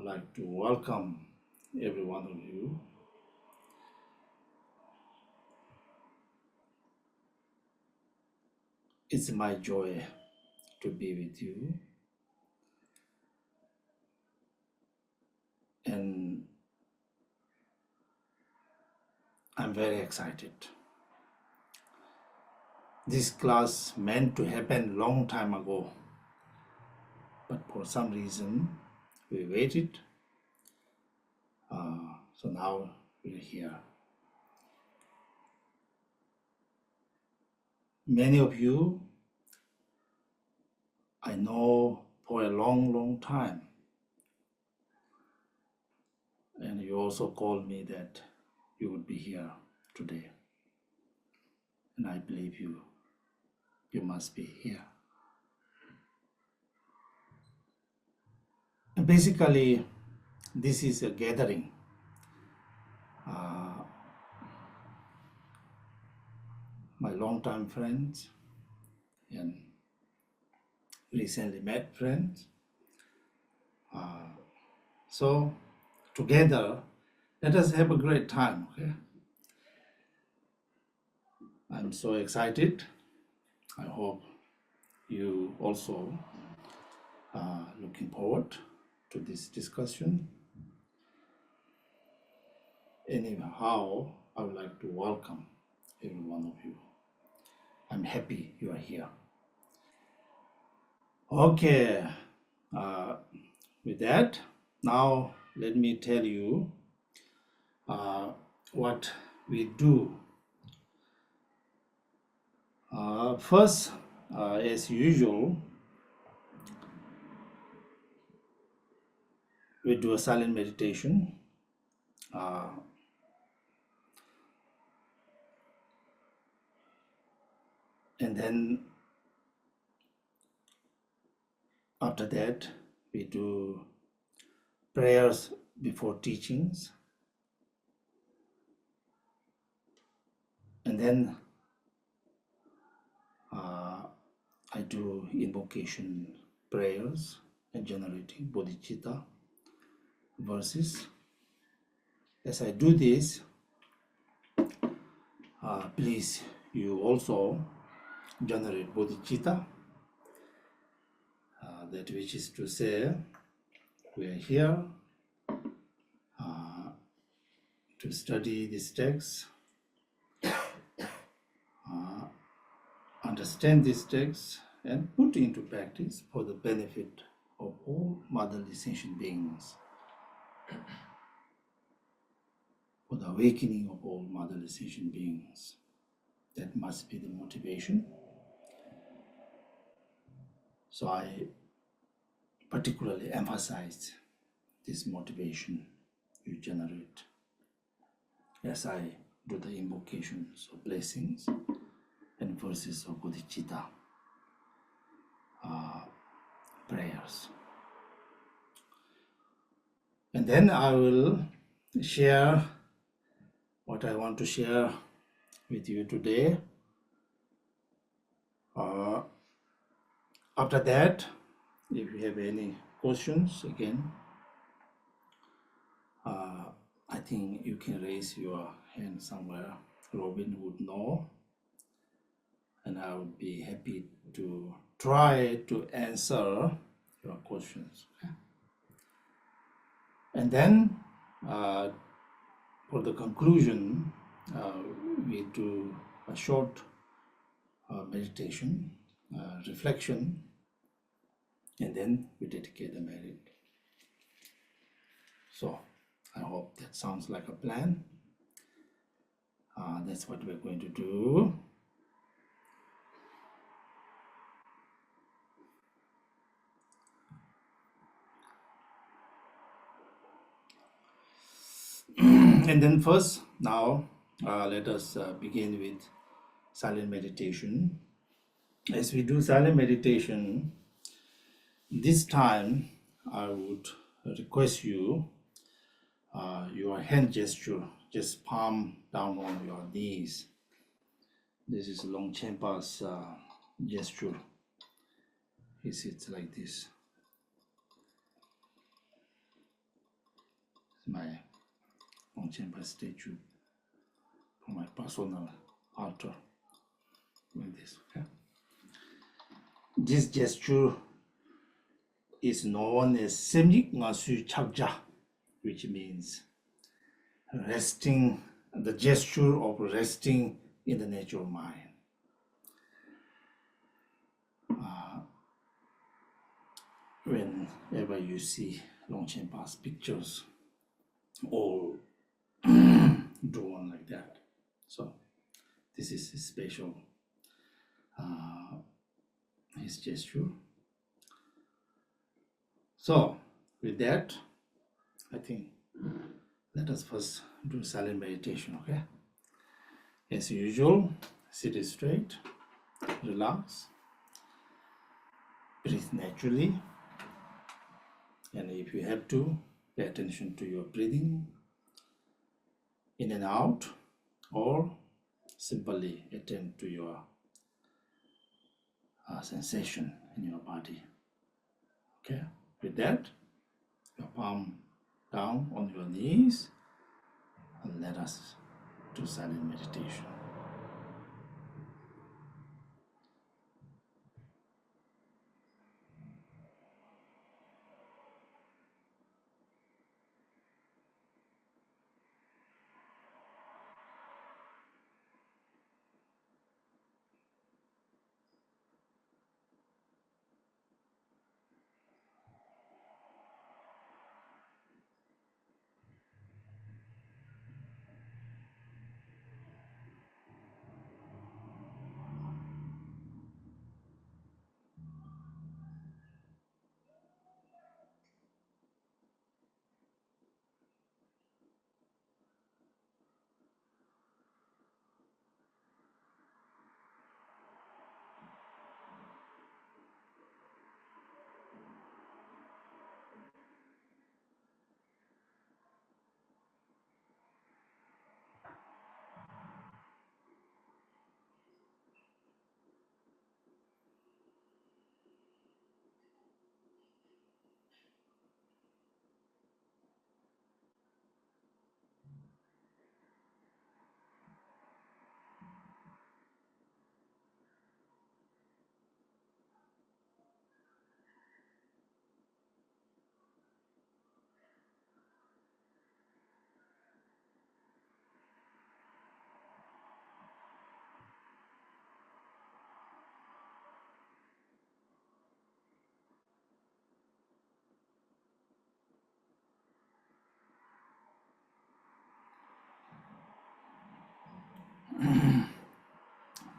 like to welcome every one of you. It's my joy to be with you, and I'm very excited. This class meant to happen long time ago, but for some reason we waited. So now we're here. Many of you I know for a long time, and you also called me that you would be here today, and I believe you must be here. And basically, this is a gathering. My longtime friends and recently met friends. So together, let us have a great time, okay? I'm so excited. I hope you also are looking forward to this discussion. Anyhow, I would like to welcome every one of you. I'm happy you are here. Okay, with that, now let me tell you what we do. First, as usual, we do a silent meditation. And then after that, we do prayers before teachings. And then I do invocation prayers and generating bodhicitta verses. As I do this, please, you also generate bodhicitta. That which is to say, we are here to study this text, understand this text, and put into practice for the benefit of all motherly sentient beings, for the awakening of all motherly sentient beings. That must be the motivation. So I particularly emphasize this motivation you generate as I do the invocations of blessings and verses of bodhicitta prayers. And then I will share what I want to share with you today. After that, if you have any questions, again, I think you can raise your hand somewhere. Robin would know, and I would be happy to try to answer your questions. Okay? And then, for the conclusion, we do a short meditation, reflection, and then we dedicate the merit. So I hope that sounds like a plan. That's what we're going to do. And then first, now let us begin with silent meditation. As we do silent meditation, this time I would request you, your hand gesture, just palm down on your knees. This is Longchenpa's gesture. He sits like this. my Longchenpa statue for my personal altar with this. Okay? This gesture is known as Semjik Ngasu Chakja, which means resting, the gesture of resting in the nature of mind. Whenever you see Longchenpa's pictures, all drawn like that. So this is a special his gesture. So with that, I think let us first do silent meditation, okay? As usual, sit straight, relax, breathe naturally, and if you have to, pay attention to your breathing in and out, or simply attend to your sensation in your body. Okay, with that, your palm down on your knees, and let us do silent meditation.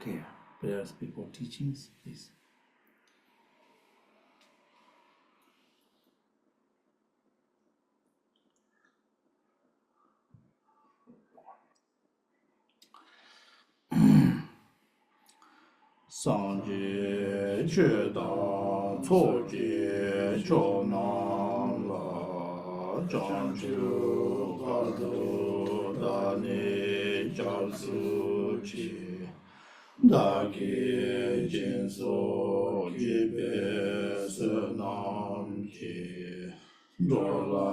Okay, prayers before teachings, please. Sangye che dang co je cho nang la jang chu ga lu da ni jia su chi da ge jin so ji be se nam ki zhuo la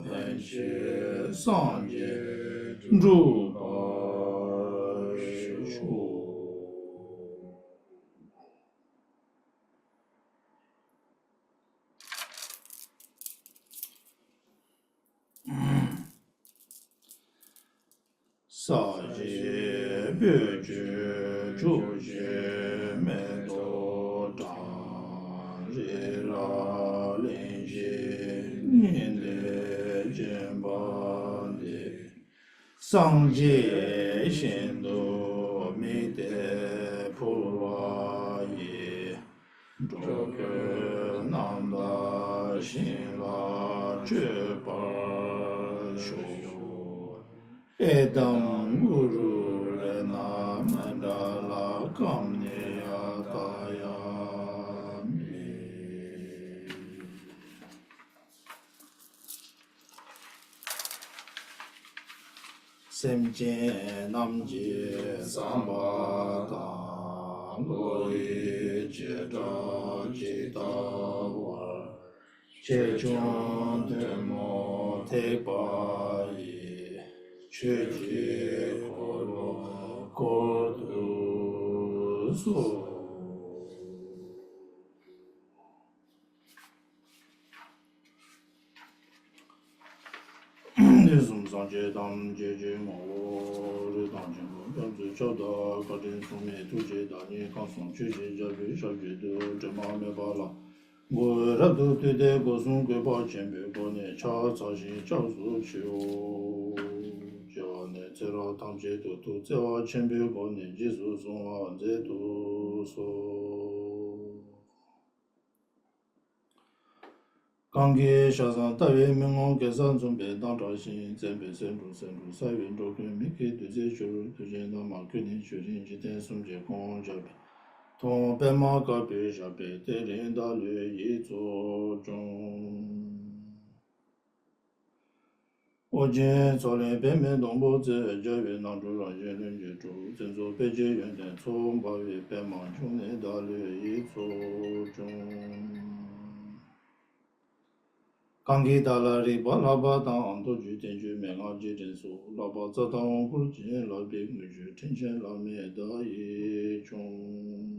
pen xie sangye zhu ba shi shu. Sa ji bu ju zhu ji me do zhang ri la lin ji nin de jin ba li sang ji xin du mi de pu wa yi zhou ge nam da xin la zhi ba shu Edam Guru Rena Mandala Kamniya Kayami. Semje Namje Sambada Goyi Jeta Jita War Chechon Demo Tepa Yi Cheche Koro Kodu So Nisum Sanje Dam Jeje Mo Redang Jimbo Yamzi Chada Kadin Sumi Tuje Dani Kansong Cheche Jabi Shabi Do Jema Mebala Go Rabdo Tide Gosung Geba Chembe Gone Cha Zashi Cha Su Chiu Jane Zera Tamje Do Tu Zewa Chembe Gone Jisu Sungwa Zedu So Kangi Shazan Tawe Mingon Kesan Zumbe Dang Zhashin Zembe Senru Senru Sai Wen Zhokun Miki Duzi Shuru Tujen Nama Kunin Shurin Jiten Sumje Kong Jabi Tong Pema Kapi Shabi Terin Da Lu Yi Zo Zhong Orgyen Zolen Peme Dongbo Ze Jawe Nangzhu Rangyen Lun Je Zhu Zenzo Peje Yuan Den Cong Bawe Pema Chune Da Lu Yi Zo Zhong Kangi Dala Riba Laba Dang Ando Ju Tenju Menga Je Tensu Laba Zadang Gu Jin La Bi Ngu Ju Tenchen La Me Da Yi Chung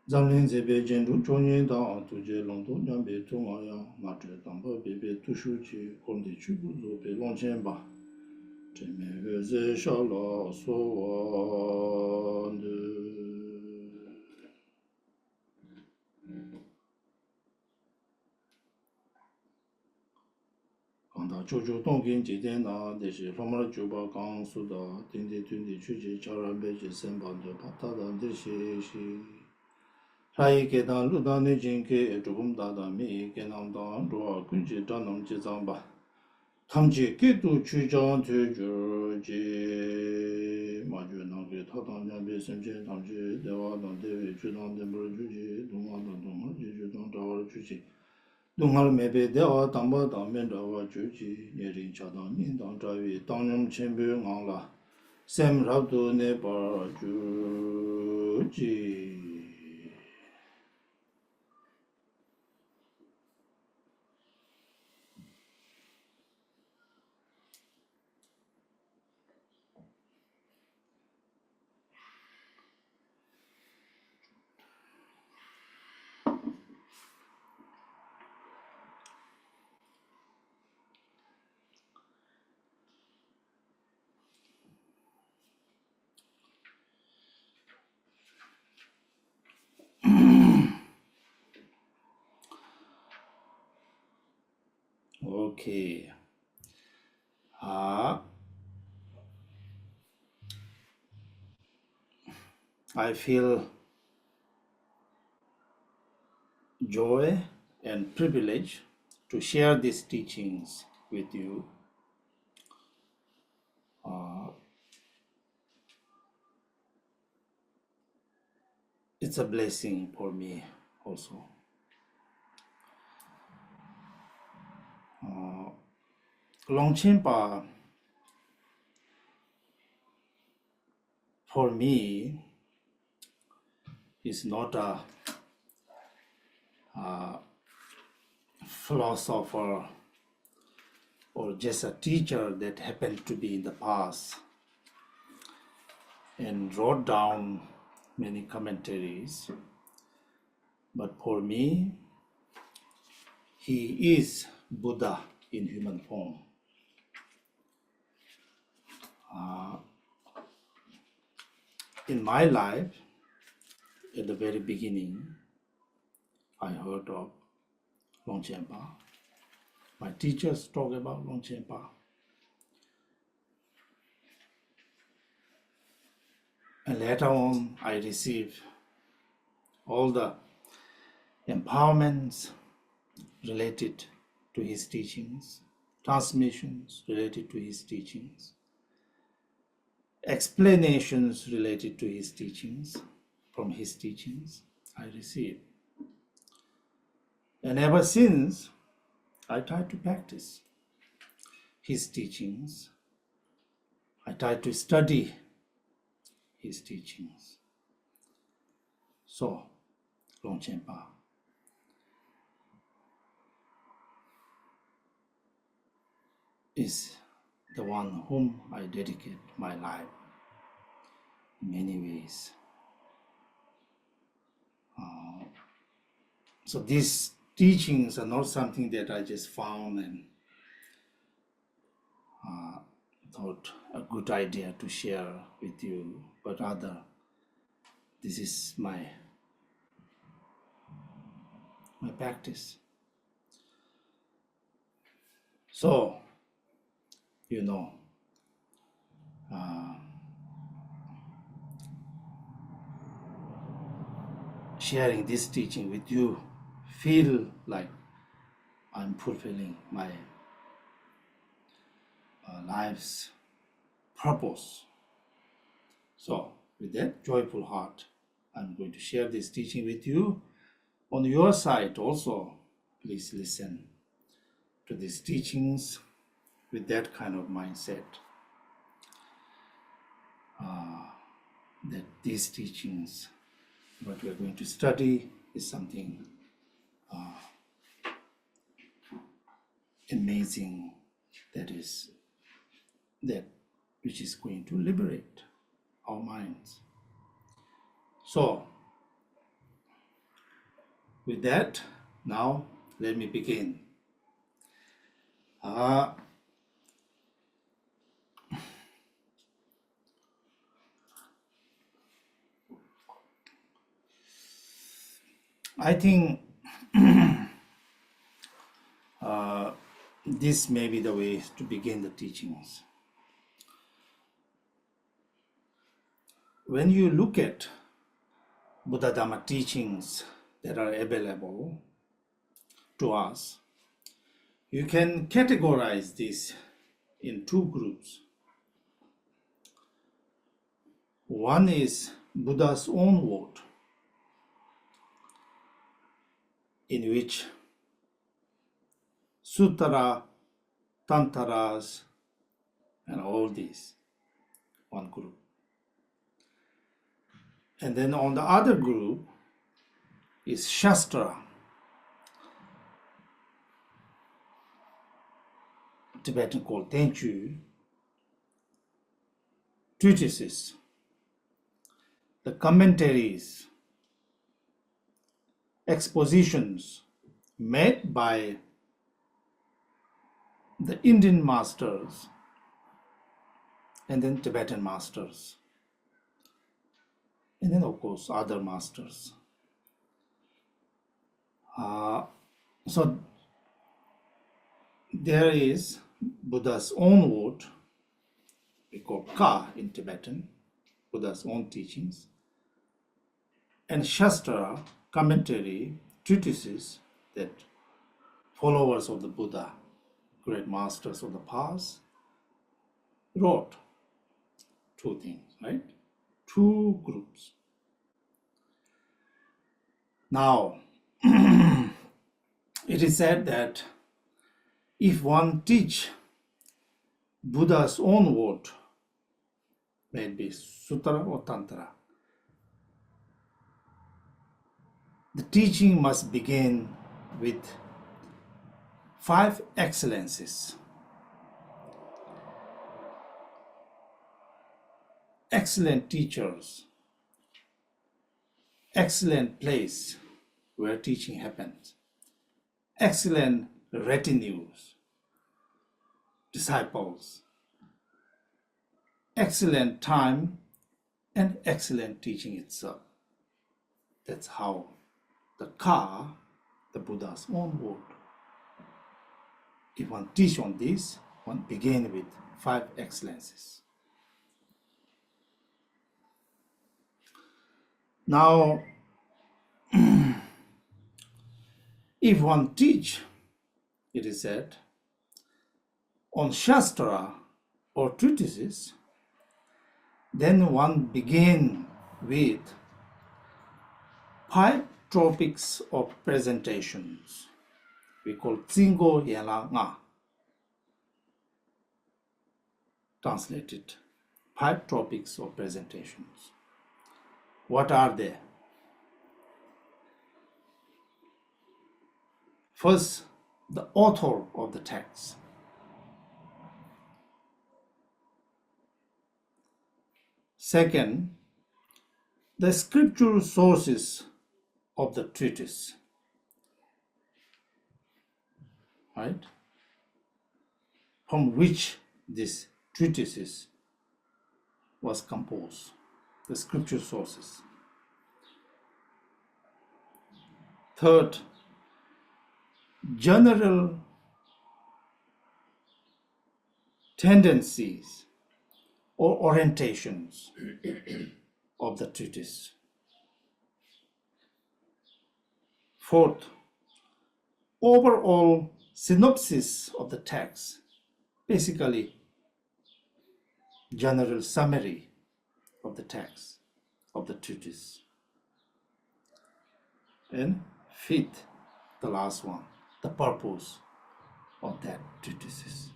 Zamlin Zebe Jendu Chonyin Dang Tu Je Long Tu Nyam Be Tu Ma Yang Ma Zhe Dang Ba Be Be Tu Shu Chi Kong Di Chu Bu Zu Be Longchenpa Zhe Me He Ze Sha La So Wan De 강다 조조 동긴 지대나 대시 로마르 주바 강수다 딘디 딘디 취지 자란베지 선반도 바타다 대시시 하이 계단 루다네 진케 조금 다다미 계단다 로아 군지 단남 지장바 탐지 계도 추정 주주지 마주나게 타당냐베 선제 탐지 대화단 대외 주당 대물 주지 동화단 동화 주당 다월 주지 동할 매배 대화 담바 담면 다와 주지 예린 차단 인당 자위 당념 첨부 강라 샘랍도 네바 주지 Okay. I feel joy and privilege to share these teachings with you. It's a blessing for me also. Longchenpa, for me, is not a philosopher or just a teacher that happened to be in the past and wrote down many commentaries. But for me, he is Buddha in human form. In my life, at the very beginning, I heard of Longchenpa. My teachers talk about Longchenpa. And later on, I received all the empowerments related to his teachings, transmissions related to his teachings, explanations related to his teachings, from his teachings I received. And ever since, I tried to practice his teachings. I tried to study his teachings. So, Longchenpa is the one whom I dedicate my life in many ways. So these teachings are not something that I just found and thought a good idea to share with you, but rather this is my practice. So, sharing this teaching with you feel like I'm fulfilling my life's purpose. So, with that joyful heart, I'm going to share this teaching with you. On your side also, please listen to these teachings with that kind of mindset. That these teachings, what we are going to study, is something amazing which is going to liberate our minds. So, with that, now let me begin. I think this may be the way to begin the teachings. When you look at Buddha Dhamma teachings that are available to us, you can categorize this in two groups. One is Buddha's own word, in which Sutra, Tantras, and all these, one group. And then on the other group is Shastra, Tibetan called Tenchu, treatises, the commentaries, expositions made by the Indian masters and then Tibetan masters, and then of course other masters. So there is Buddha's own word, we call Ka in Tibetan, Buddha's own teachings, and Shastra, commentary, treatises that followers of the Buddha, great masters of the past, wrote. Two things, right? Two groups. Now, it is said that if one teach Buddha's own word, maybe Sutra or Tantra, the teaching must begin with 5 excellences. Excellent teachers, excellent place where teaching happens, excellent retinues, disciples, excellent time, and excellent teaching itself. That's how the Ka, the Buddha's own word. If one teach on this, one begin with 5 excellences. Now, if one teach, it is said, on Shastra or treatises, then one begin with 5 topics of presentations. We call Tsingo Yela Nga. Translated, 5 topics of presentations. What are they? First, the author of the text. Second, the scriptural sources of the treatise, right? From which this treatise was composed, the scripture sources. Third, general tendencies or orientations of the treatise. Fourth, overall synopsis of the text, basically general summary of the text of the treatise. And fifth, the last one, the purpose of that treatise,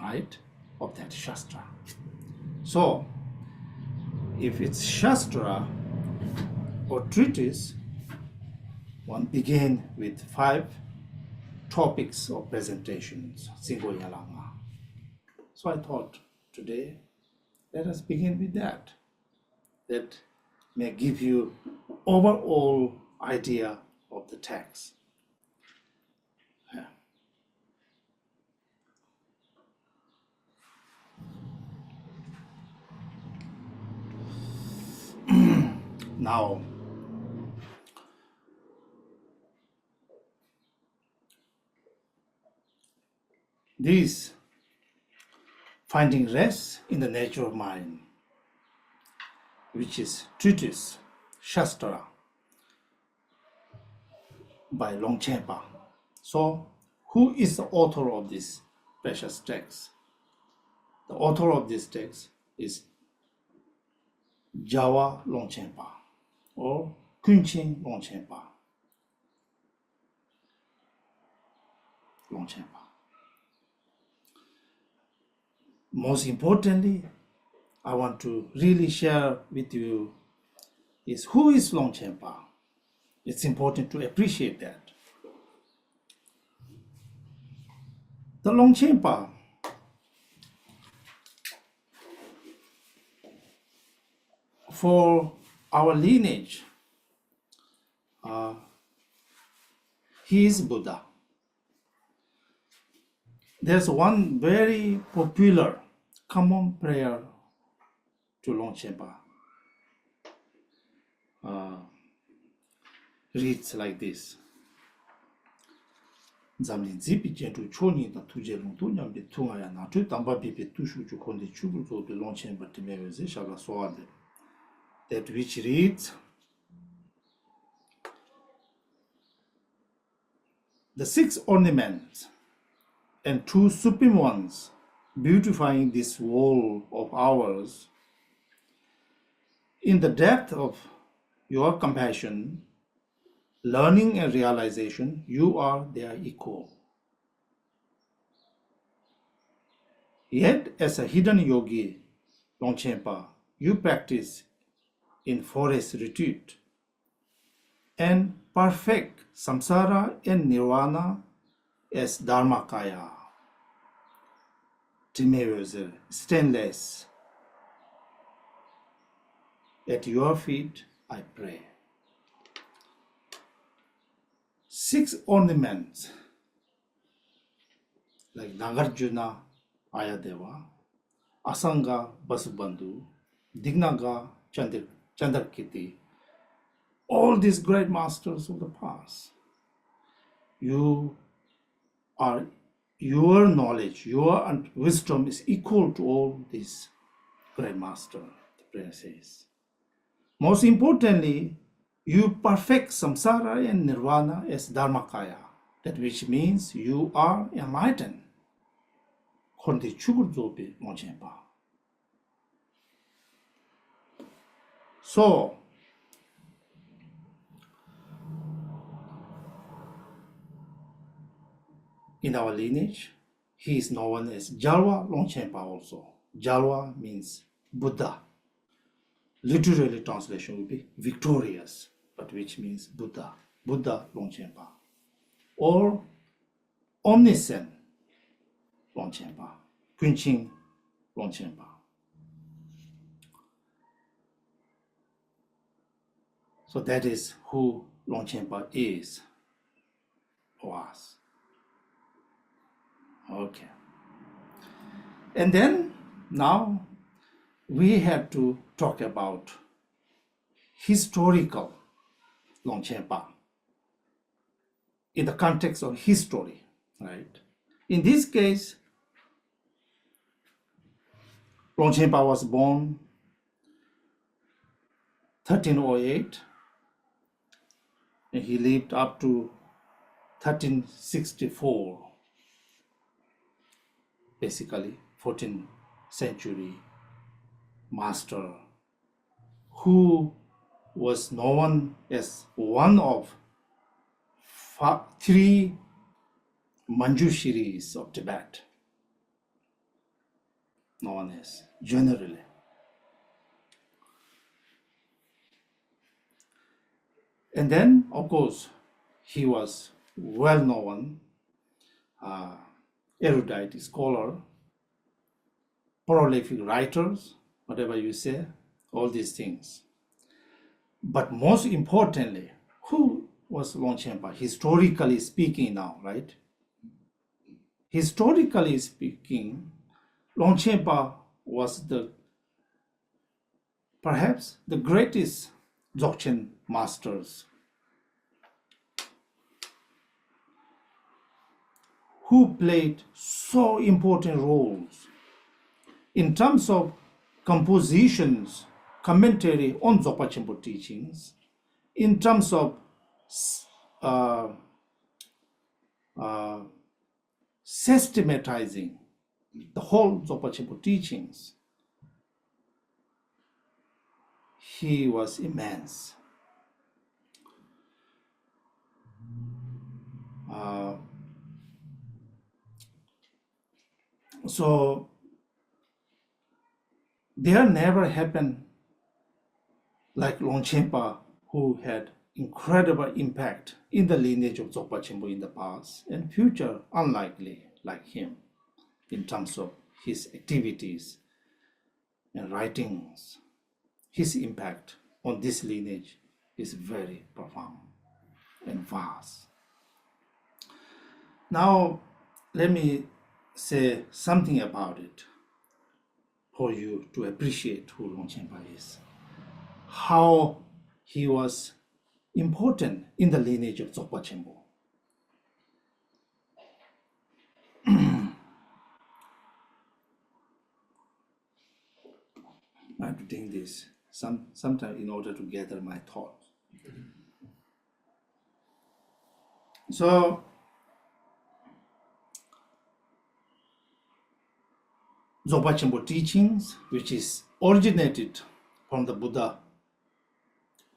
right, of that Shastra. So, if it's Shastra or treatise, one begin with 5 topics of presentations, Singho Yalama. So I thought today, let us begin with that. That may give you overall idea of the text. Yeah. Now, these finding rest in the nature of mind, which is treatise, Shastra, by Longchenpa. So, who is the author of this precious text? The author of this text is Jawa Longchenpa or Kunchin Longchenpa. Most importantly, I want to really share with you is who is Longchenpa. It's important to appreciate that. The Longchenpa for our lineage, he is Buddha. There's one very popular common prayer to Longchenpa. Reads like this. Zamlin zipi jentu choni na tuje longtu nyambi tunga ya na tu tamba bibi tushu chu kondi chubu zo bi Longchenpa timeweze shala soade. That which reads, the 6 ornaments and 2 supreme ones beautifying this world of ours, in the depth of your compassion, learning and realization, you are their equal. Yet, as a hidden yogi, Longchenpa, you practice in forest retreat and perfect samsara and nirvana as dharmakaya. Timeroser, stainless. At your feet I pray. 6 ornaments like Nagarjuna Ayadeva, Asanga Basubandhu, Dignaga Chandrakiti, all these great masters of the past. Your knowledge, your wisdom is equal to all these great masters, the prayer says. Most importantly, you perfect samsara and nirvana as dharmakaya, that which means you are enlightened. Kondi chugurzobi Longchenpa. So, in our lineage, he is known as Jalwa Longchenpa also. Jalwa means Buddha. Literally translation would be victorious, but which means Buddha. Buddha Longchenpa. Or omniscient Longchenpa. Kunching Longchenpa. So that is who Longchenpa is for us. Okay. And then now we have to talk about historical Longchenpa in the context of history, right? In this case, Longchenpa was born 1308 and he lived up to 1364, basically 14th century master who was known as one of three Manjushiris of Tibet, known as generally. And then, of course, he was well-known erudite scholar, prolific writers, whatever you say, all these things. But most importantly, who was Longchenpa, historically speaking now, right? Historically speaking, Longchenpa was perhaps the greatest Dzogchen masters who played so important roles in terms of compositions, commentary on Dzogpa Chenpo teachings, in terms of systematizing the whole Dzogpa Chenpo teachings. He was immense. So there never happened like Longchenpa, who had incredible impact in the lineage of Dzogpa Chenpo in the past and future, unlikely like him in terms of his activities and writings. His impact on this lineage is very profound and vast. Now, let me say something about it for you to appreciate who Longchenpa is, how he was important in the lineage of Dzogpa Chenpo. I have to think this sometime in order to gather my thoughts. So, Dzogpa Chenpo teachings, which is originated from the Buddha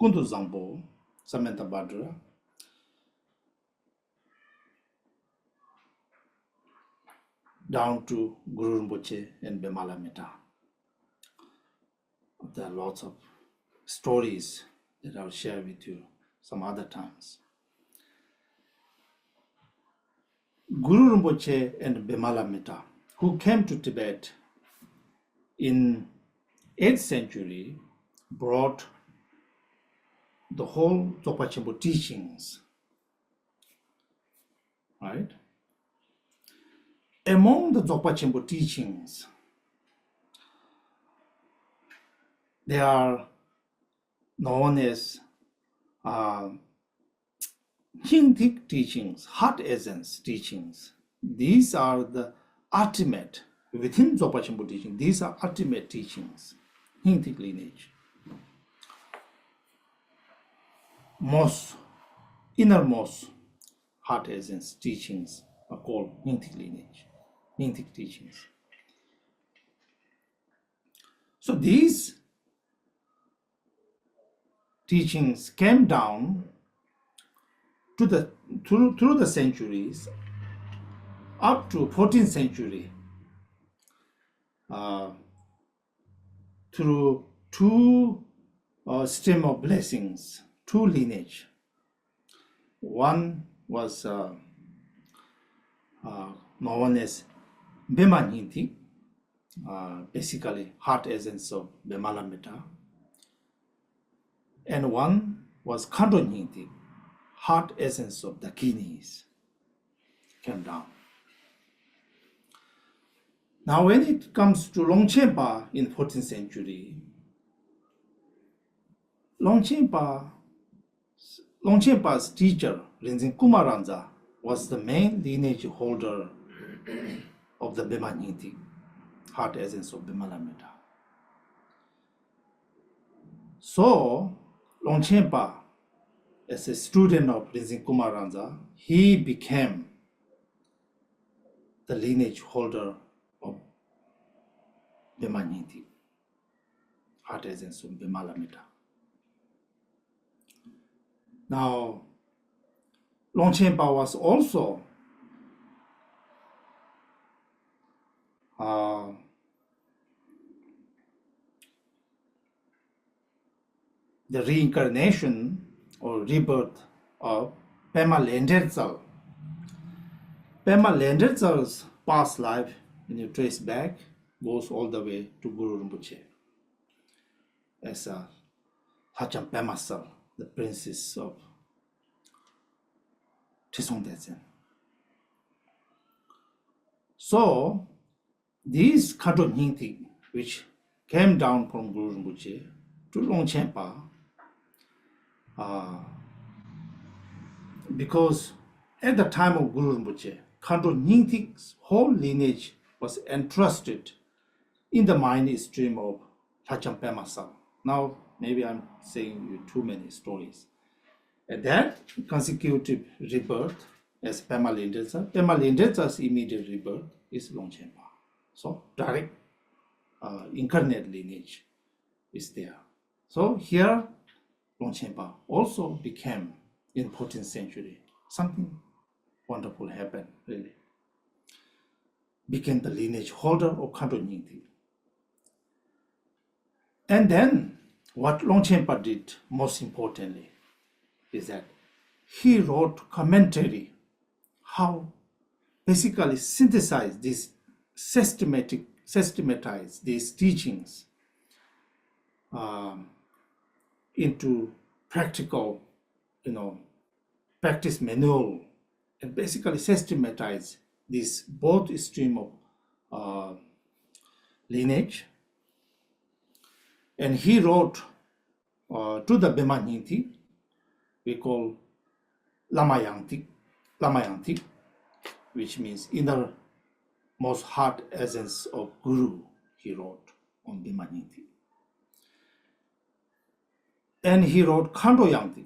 Kuntu Zampo, Samantabhadra, down to Guru Rinpoche and Bemala Metta. There are lots of stories that I'll share with you some other times. Guru Rinpoche and Bemala Metta, who came to Tibet in 8th century, brought the whole Dzogpa Chenpo teachings, right? Among the Dzogpa Chenpo teachings, they are known as Hintik teachings, heart essence teachings. These are the ultimate, within Dzogpa Chenpo teaching, these are ultimate teachings, Hintik lineage. Innermost heart essence teachings are called Hintik lineage, Hintik teachings. So these teachings came down through the centuries up to 14th century through two stream of blessings, two lineage. One was known as Beman Hintik, basically heart essence of Bemalametta, and one was Kanto Nyingti, heart essence of the kidneys, came down. Now when it comes to Longchenpa in 14th century, Longchenpa's teacher, Rinzin Kumaranza, was the main lineage holder of the Bema Nyingti, heart essence of Bemalametta. So, Longchenpa, as a student of Rinzin Kumaranza, he became the lineage holder of Bema Nyingti, heart essence of Bemalametta. Now, Longchenpa was also the reincarnation or rebirth of Pema Lenderzal. Pema Lenderzal's past life, when you trace back, goes all the way to Guru Rinpoche as a Hacham Pema Sal, the princess of Tisong Detsen. So, these Kanto Nyingti, which came down from Guru Rinpoche to Longchenpa, because at the time of Guru Rinpoche, Kanto Nyingti's whole lineage was entrusted in the mind stream of Hacham Pema Sal. Now, maybe I'm saying you too many stories. And that consecutive rebirth as Pema Lenderzal's immediate rebirth is Longchenpa. So direct incarnate lineage is there. So here Longchenpa also became in 14th century. Something wonderful happened, really. Became the lineage holder of Kanto Nyingti. And then what Longchenpa did most importantly is that he wrote commentary, how basically synthesize this, systematize these teachings into practical, practice manual, and basically systematize this both stream of lineage. And he wrote to the Bema Nyingti, we call Lamayangti, which means innermost heart essence of Guru, he wrote on Bema Nyingti. And he wrote Kanto Yangti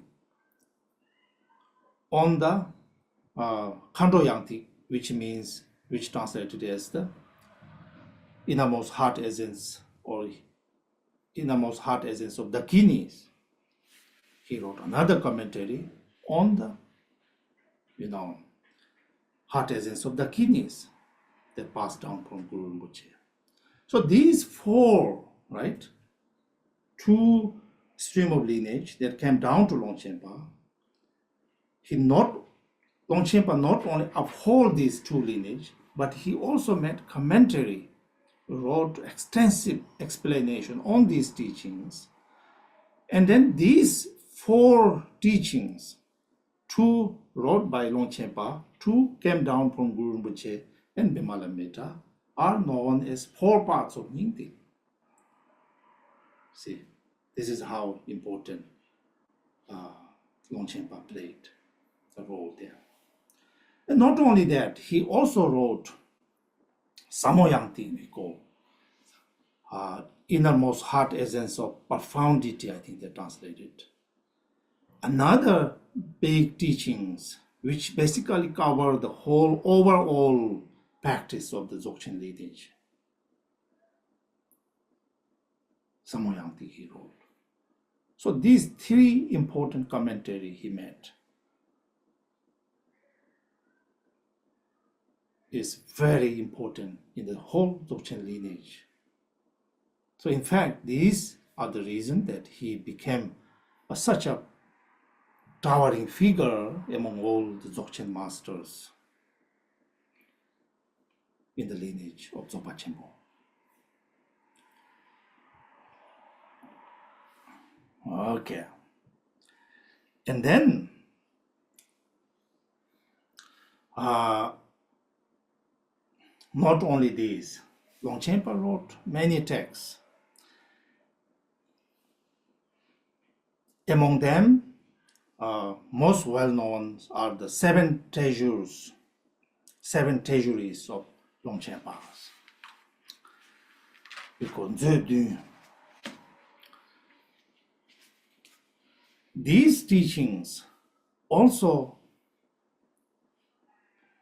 on the Kanto Yangti, which translated as the innermost heart essence or innermost heart essence of the kidneys. He wrote another commentary on the, heart essence of the kidneys that passed down from Guru Rinpoche. So these four, right, two stream of lineage that came down to Longchenpa, Longchenpa not only uphold these two lineage, but he also made commentary, wrote extensive explanation on these teachings. And then these four teachings, two wrote by Longchenpa, two came down from Guru Rinpoche and Bemalametta, are known as four parts of Nyingti. See, this is how important Longchenpa played a role there. And not only that, he also wrote Samoyangti, we call innermost heart essence of profundity, I think they translated. Another big teachings which basically cover the whole overall practice of the Dzogchen lineage. Samoyangti he wrote. So these three important commentary he made is very important in the whole Dzogchen lineage. So in fact, these are the reason that he became such a towering figure among all the Dzogchen masters in the lineage of Dzogpa Chenpo. Okay. And then not only these, Longchenpa wrote many texts. Among them, most well-known are the seven treasuries of Longchenpa. Because these teachings also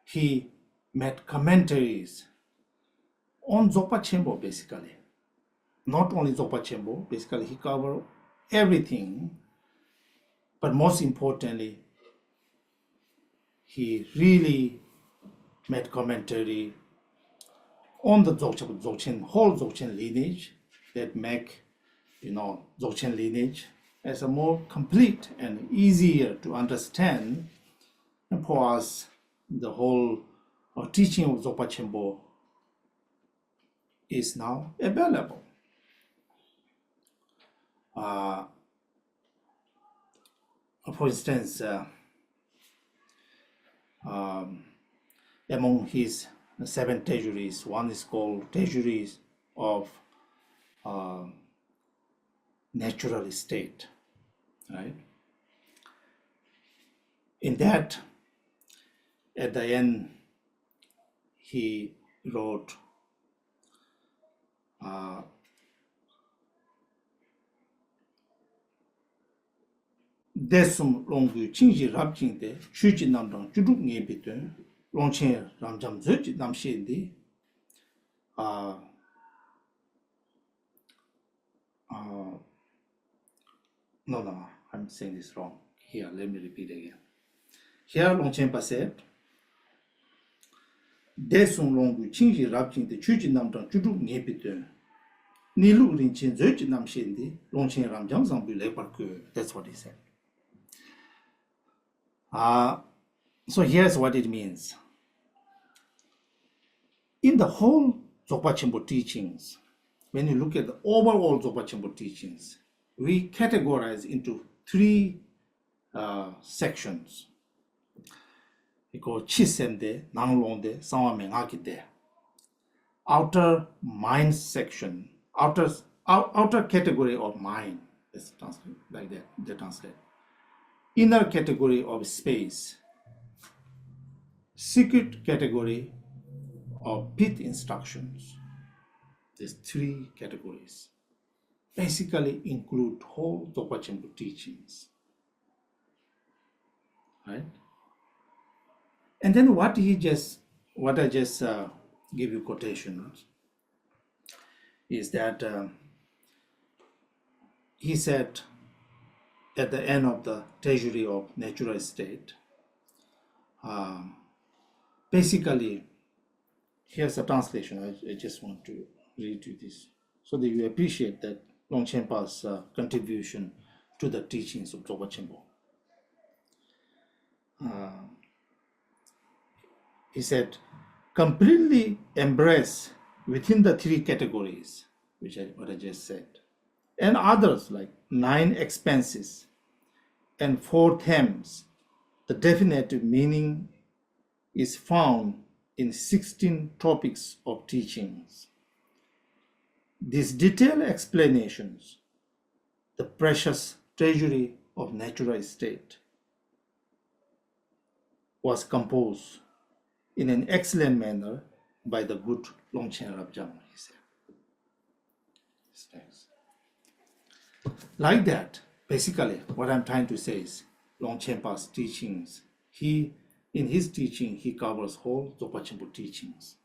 he made commentaries on Zopa Chenpo basically. Not only Zopa Chenpo, basically he covered everything, but most importantly, he really made commentary on the Dzogchen, whole Dzogchen lineage that make, Dzogchen lineage as a more complete and easier to understand. And for us, the whole teaching of Zopa Chenpo is now available. For instance, among his seven treasuries, one is called Treasuries of Natural State, right? In that, at the end, he wrote Desum Longu Chingji Rabjing de Shuji Namdang Juduk Ngebitun Lonchen Rabjam Zuji Namshindi no, I'm saying this wrong. Here, let me repeat again. Here, Longchenpa said, Desum Longu Chingji Rabjing de Shuji Namdang Juduk Ngebitun Nilu Rinchen Zuji Namshindi Lonchen Rabjam Zambu Leparku. That's what he said. So here's what it means. In the whole Dzogpa Chenpo teachings, when you look at the overall Dzogpa Chenpo teachings, we categorize into three sections. We call Chisemde, Nanglongde, Sangwamengakide. Outer mind section, outer category of mind, let's translate like that, they translate. Inner category of space, secret category of pit instructions. These three categories basically include whole Dzogpa Chenpo teachings, right? And then what I just give you quotations is that he said at the end of the Treasury of Natural State, basically, here's a translation. I just want to read you this so that you appreciate that Longchenpa's contribution to the teachings of Dzogpa Chenpo. He said, completely embrace within the three categories, what I just said, and others like 9 expenses and 4 themes. The definitive meaning is found in 16 topics of teachings. These detailed explanations, the precious treasury of natural state, was composed in an excellent manner by the good Longchen Rabjam, he said. Like that, basically, what I'm trying to say is Longchenpa's teachings, in his teaching, he covers whole Dzogpa Chenpo teachings.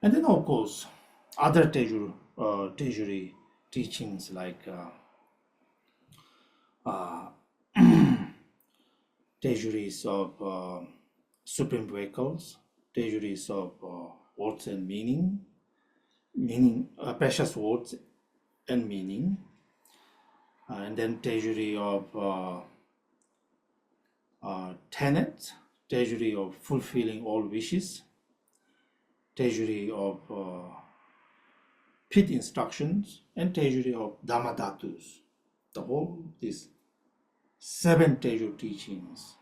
And then, of course, other treasury teachings like treasuries of supreme vehicles, treasuries of words and meaning, precious words and meaning, and then treasury of tenets, treasury of fulfilling all wishes, treasury of pit instructions, and treasury of dhamma dhatus. the whole, these 7 Teju teachings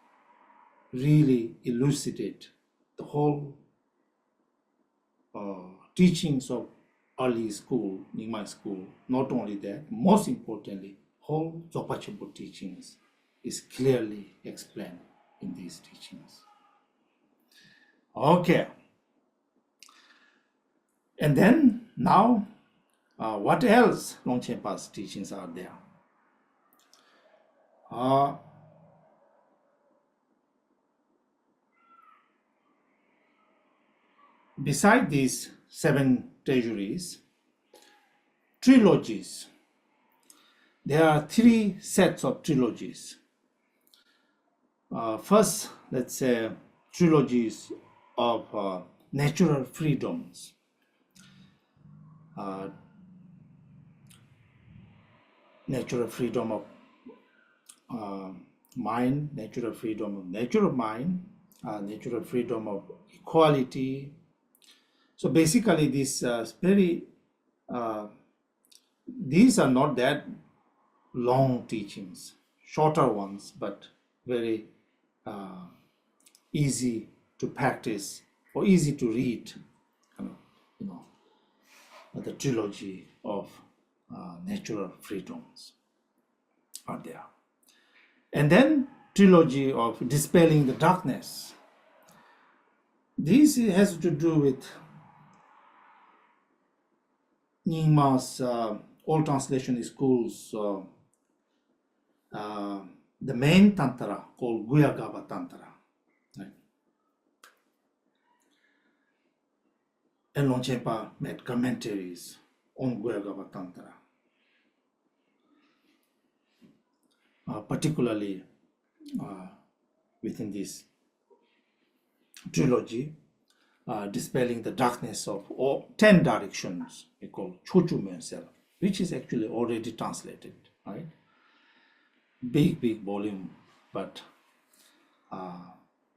really elucidate the whole teachings of early school, Nyingma school. Not only that, most importantly, whole Dzogpa Chenpo teachings is clearly explained in these teachings. Okay. And then now, what else Longchenpa's teachings are there? Beside these 7 treasuries, trilogies. There are 3 sets of trilogies. First, let's say trilogies of natural freedoms. Natural freedom of mind, natural freedom of natural mind, natural freedom of equality. So basically, these these are not that long teachings, shorter ones, but very easy to practice or easy to read. The trilogy of natural freedoms are there. And then trilogy of dispelling the darkness. This has to do with Nyingma's old translation schools, the main tantra called Guyagaba Tantra. Right? And Longchenpa made commentaries on Guyagaba Tantra. Particularly within this trilogy, dispelling the darkness of all 10 directions, we call Chochu Mensel, which is actually already translated, right? Big volume, but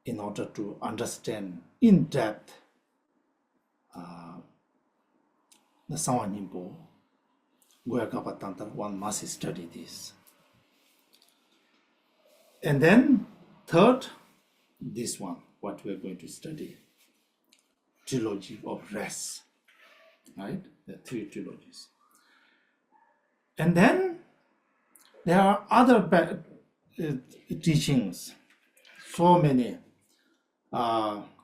in order to understand in depth the Sawanimpo, Guyagaba Tantra, one must study this. And then third, this one, what we are going to study, trilogy of rest, right? The 3 trilogies. And then there are other teachings, so many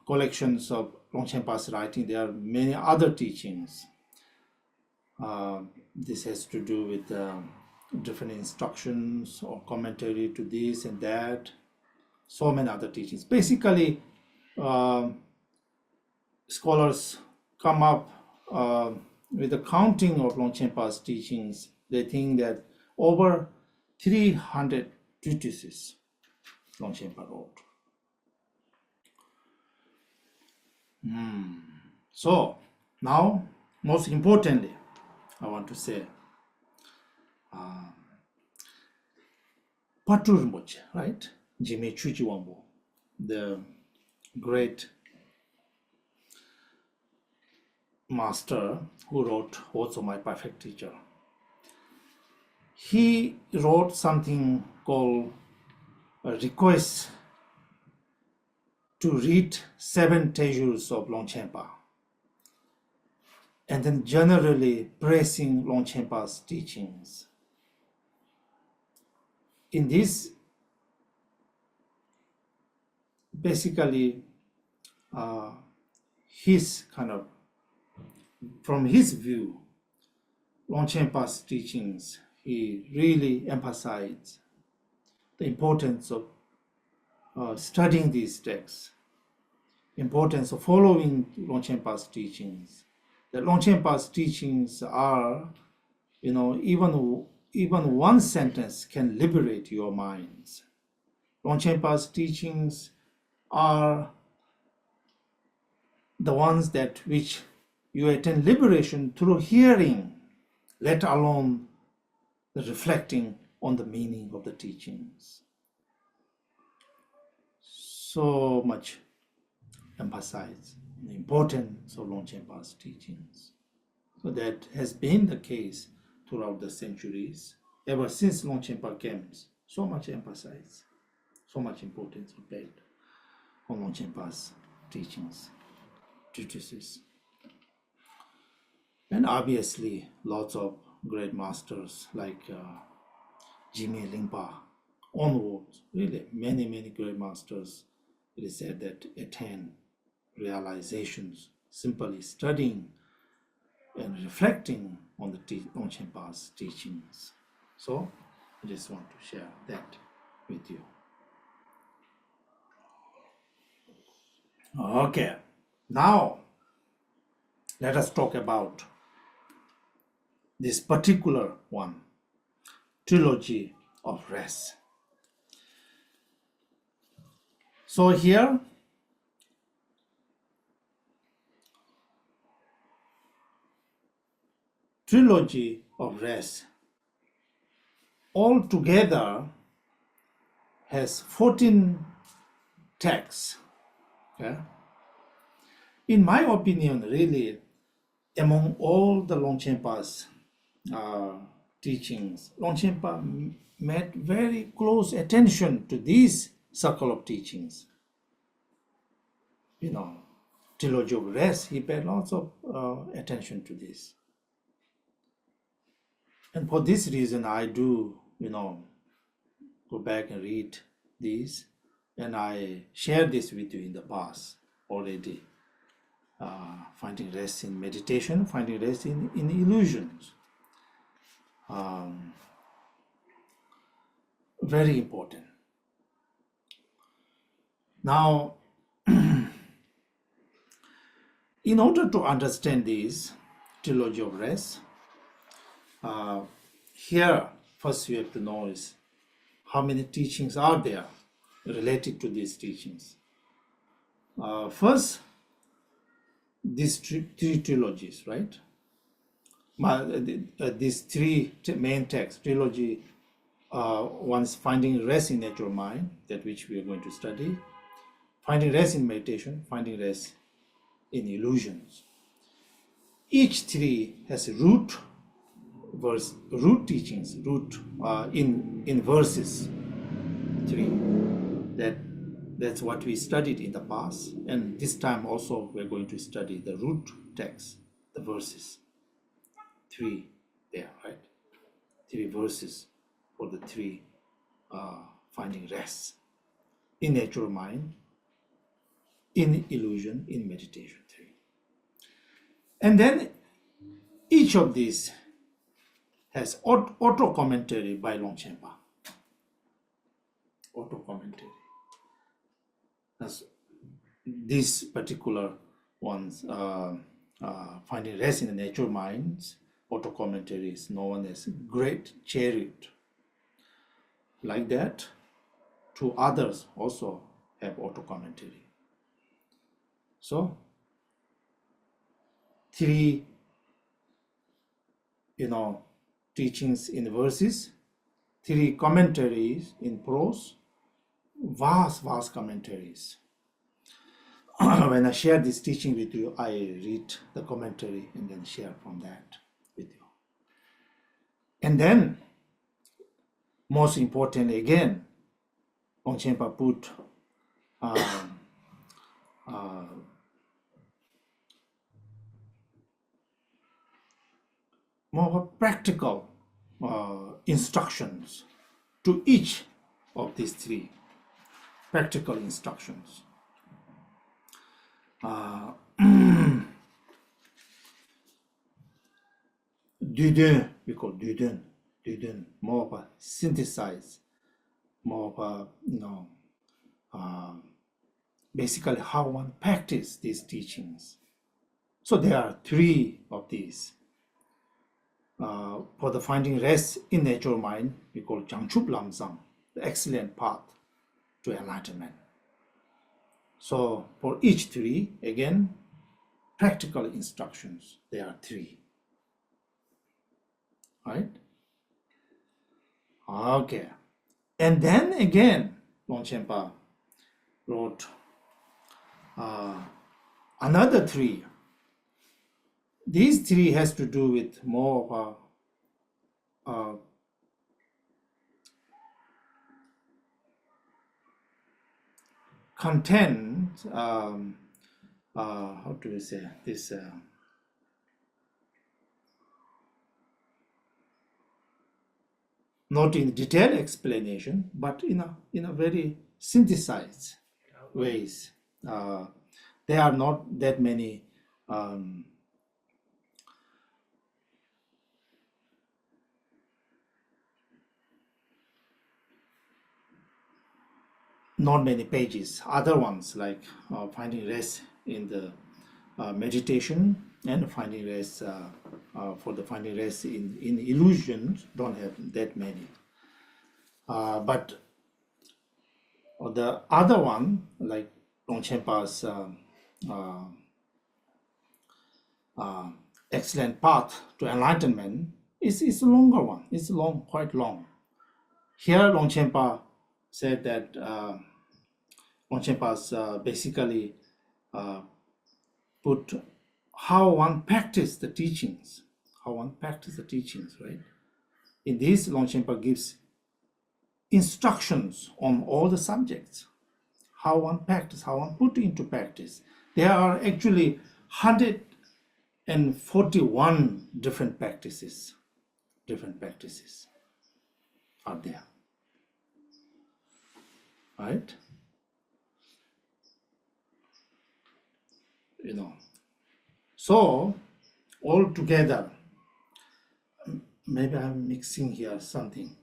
collections of Longchenpa's writing. There are many other teachings. This has to do with different instructions or commentary to this and that. So many other teachings. Basically, scholars come up with a counting of Longchenpa's teachings. They think that over 300 treatises Longchenpa wrote. So now, most importantly, I want to say Patur Rinpoche, right? Jime Chuji Wangpo, the great master who wrote Also My Perfect Teacher. He wrote something called a request to read 7 Tejus of Longchenpa, and then generally praising Longchenpa's teachings. In this, basically, his kind of, from his view, Longchenpa's teachings, he really emphasized the importance of studying these texts, importance of following Longchenpa's teachings. The Longchenpa's teachings are, even one sentence can liberate your minds. Longchenpa's teachings are the ones that which you attain liberation through hearing, let alone the reflecting on the meaning of the teachings. So much emphasize the importance of Longchenpa's teachings. So that has been the case throughout the centuries. ever since Longchenpa came, so much emphasis, so much importance paid on Longchenpa's teachings, treatises. And obviously, lots of great masters like Jimmy Lingpa onwards, really many great masters, it is said that attain realizations simply studying and reflecting on the Longchenpa's teachings. So I just want to share that with you. Okay, now let us talk about this particular one, Trilogy of Rest. So here, Trilogy of Rest altogether has 14 texts. Okay? In my opinion, really, among all the Longchenpa's teachings, Longchenpa made very close attention to this circle of teachings. Trilogy of Rest, he paid lots of attention to this. And for this reason, I do, go back and read these, and I shared this with you in the past already. Finding rest in meditation, finding rest in illusions. Very important. Now, in order to understand this Trilogy of Rest, here first you have to know is how many teachings are there related to these teachings. First, these three trilogies, right? These three main texts, trilogy, one is finding rest in natural mind, that which we are going to study, finding rest in meditation, finding rest in illusions. Each three has root teachings, in verses. Three. That's what we studied in the past, and this time also we're going to study the root text, the verses. Three there, right? Three verses for the three finding rest in natural mind, in illusion, in meditation. Three. And then each of these has auto commentary by Longchenpa. Auto commentary. As these particular ones, finding rest in the natural minds, auto commentary is known as Great Chariot. Like that, two others also have auto commentary. So, three, teachings in verses, three commentaries in prose, vast commentaries. When I share this teaching with you, I read the commentary and then share from that with you. And then, most important again, Longchenpa put more practical instructions to each of these three. Practical instructions. Duden, we call Duden, more of a synthesize, more of a, basically how one practice these teachings. So there are three of these. For the finding rest in natural mind, we call Jangchup Lamsam, the excellent path to enlightenment. So for each three, again, practical instructions, there are three. Right? Okay. And then again, Longchenpa wrote another three. These three has to do with more of a content, how do we say this? Not in detailed explanation, but in a very synthesized ways. There are not that many not many pages. Other ones like finding rest in the meditation and finding rest for the finding rest in illusions don't have that many. But the other one, like Longchenpa's excellent path to enlightenment, is a longer one. It's long, quite long. Here, Longchenpa said that Longchenpa's basically put how one practice the teachings, right? In this, Longchenpa gives instructions on all the subjects, how one practice, how one put into practice. There are actually 141 different practices are there, right? So all together, maybe I'm mixing here something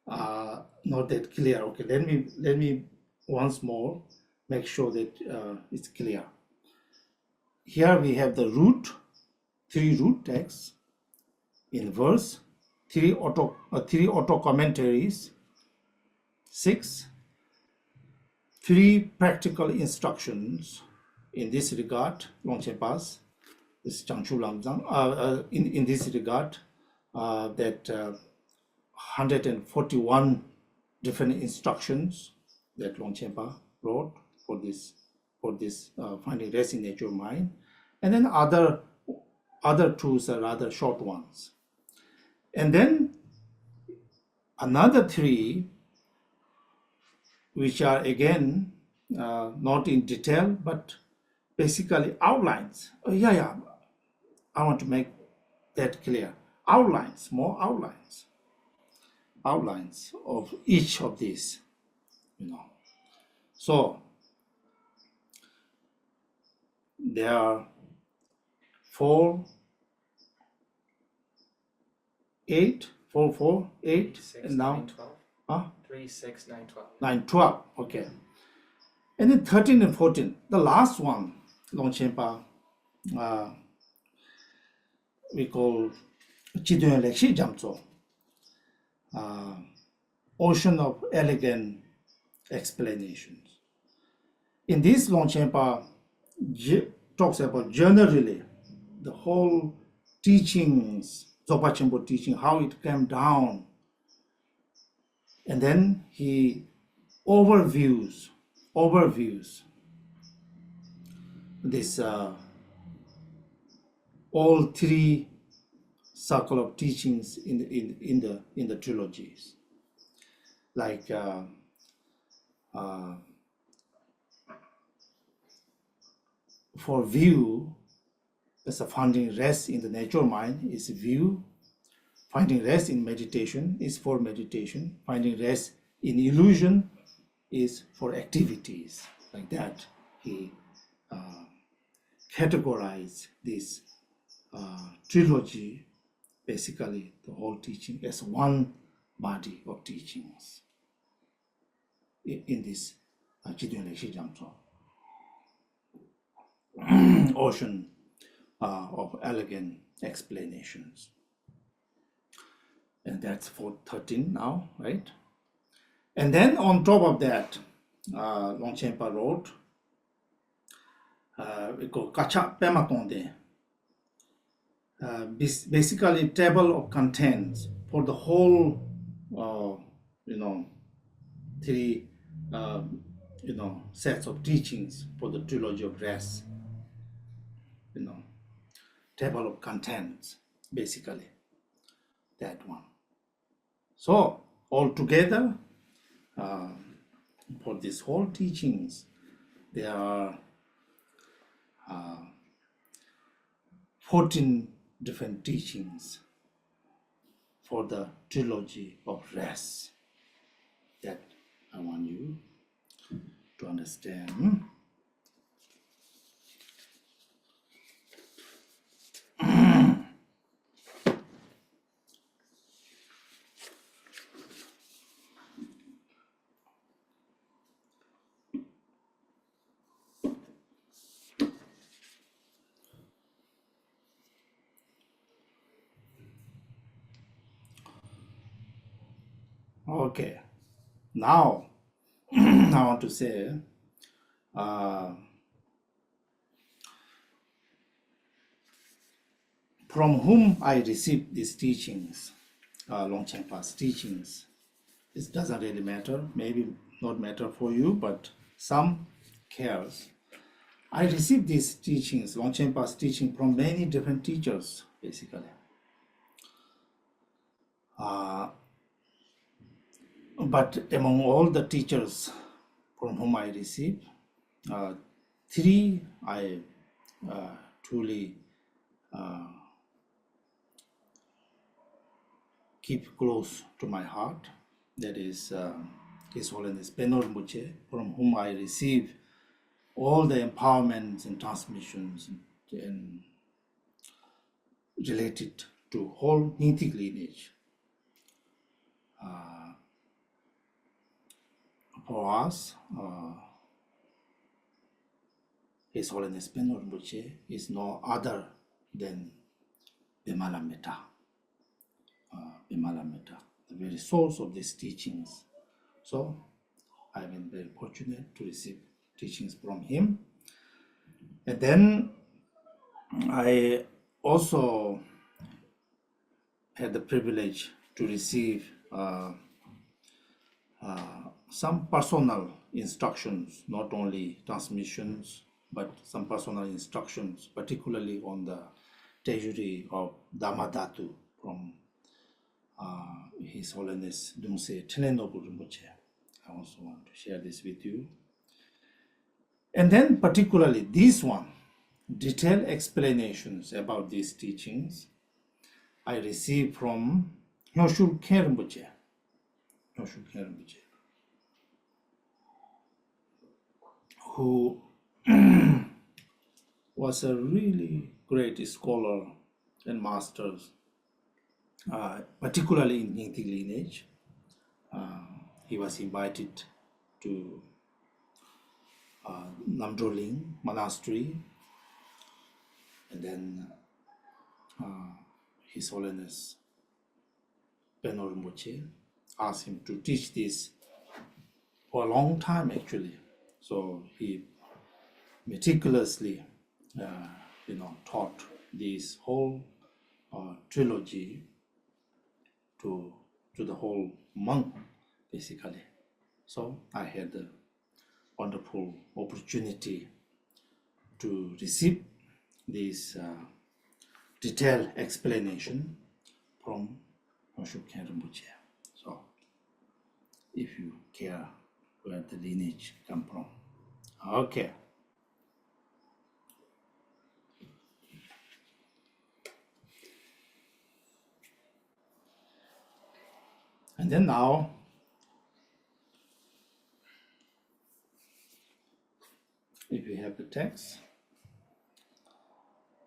not that clear. Okay, let me once more make sure that it's clear. Here we have the three root texts in verse, three auto commentaries, 6, 3 practical instructions in this regard, Longchenpa's, this Changchu Lamzang, in this regard, that 141 different instructions that Longchenpa wrote for this finding rest in nature mind, and then other tools are rather short ones, and then another 3 which are again not in detail but basically outlines. I want to make that clear. More outlines of each of these, So there are 4, 8, 4, 4, 8, 6, and now 9, 12. 3, 6, 9, 12. 9, 12. Okay. And then 13 and 14. The last one, Longchenpa, we call Chidun Lekshi Jamso, Ocean of Elegant Explanations. In this, Longchenpa talks about generally the whole teachings, Dzogpa Chenpo teaching, how it came down. And then he overviews this all 3 circle of teachings in the trilogies, like for view, as a finding rest in the natural mind is view. Finding rest in meditation is for meditation. Finding rest in illusion is for activities. Like that, he categorized this trilogy, basically the whole teaching, as one body of teachings in this Jidun Lekshi Jamso, Ocean of Elegant Explanations. And that's for 13 now, right? And then on top of that, Longchenpa wrote, we call Kacha Pematonde, basically table of contents for the whole, 3, sets of teachings for the Trilogy of Rest, table of contents, basically, that one. So, altogether, for this whole teachings, there are 14 different teachings for the trilogy of rest that I want you to understand. Okay, now I want to say from whom I received these teachings, Longchenpa's teachings. It doesn't really matter, maybe not matter for you, but some cares. I received these teachings, Longchenpa's teaching, from many different teachers, basically. But among all the teachers from whom I received, three I truly keep close to my heart. That is His Holiness Penor Muche, from whom I receive all the empowerments and transmissions and related to whole Nithic lineage. For us, His Holiness Penor Muche is no other than Bimala Metta. Bimala Metta, the very source of these teachings. So I've been very fortunate to receive teachings from him. And then I also had the privilege to receive some personal instructions, not only transmissions, but some personal instructions, particularly on the treasury of Dhammadhatu from His Holiness Dumse Tenenobu Rinpoche. I also want to share this with you. And then particularly this one, detailed explanations about these teachings, I received from Hyoshul Rinpoche. Who was a really great scholar and master, particularly in Nithic lineage. He was invited to Namdroling Monastery, and then His Holiness Penor Rinpoche asked him to teach this for a long time, actually. So he meticulously, taught this whole trilogy to the whole monk, basically. So I had the wonderful opportunity to receive this detailed explanation from Hyoshul Rinpoche. So if you care where the lineage come from. Okay. And then now, if you have the text,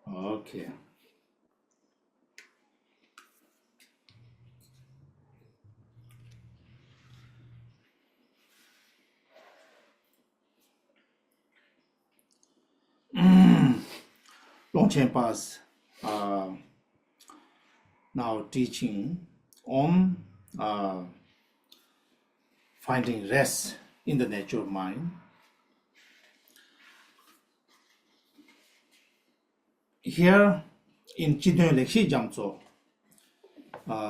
okay. Longchenpa's now teaching on finding rest in the nature of mind. Here in Chidnyo Lekshi Jamtso,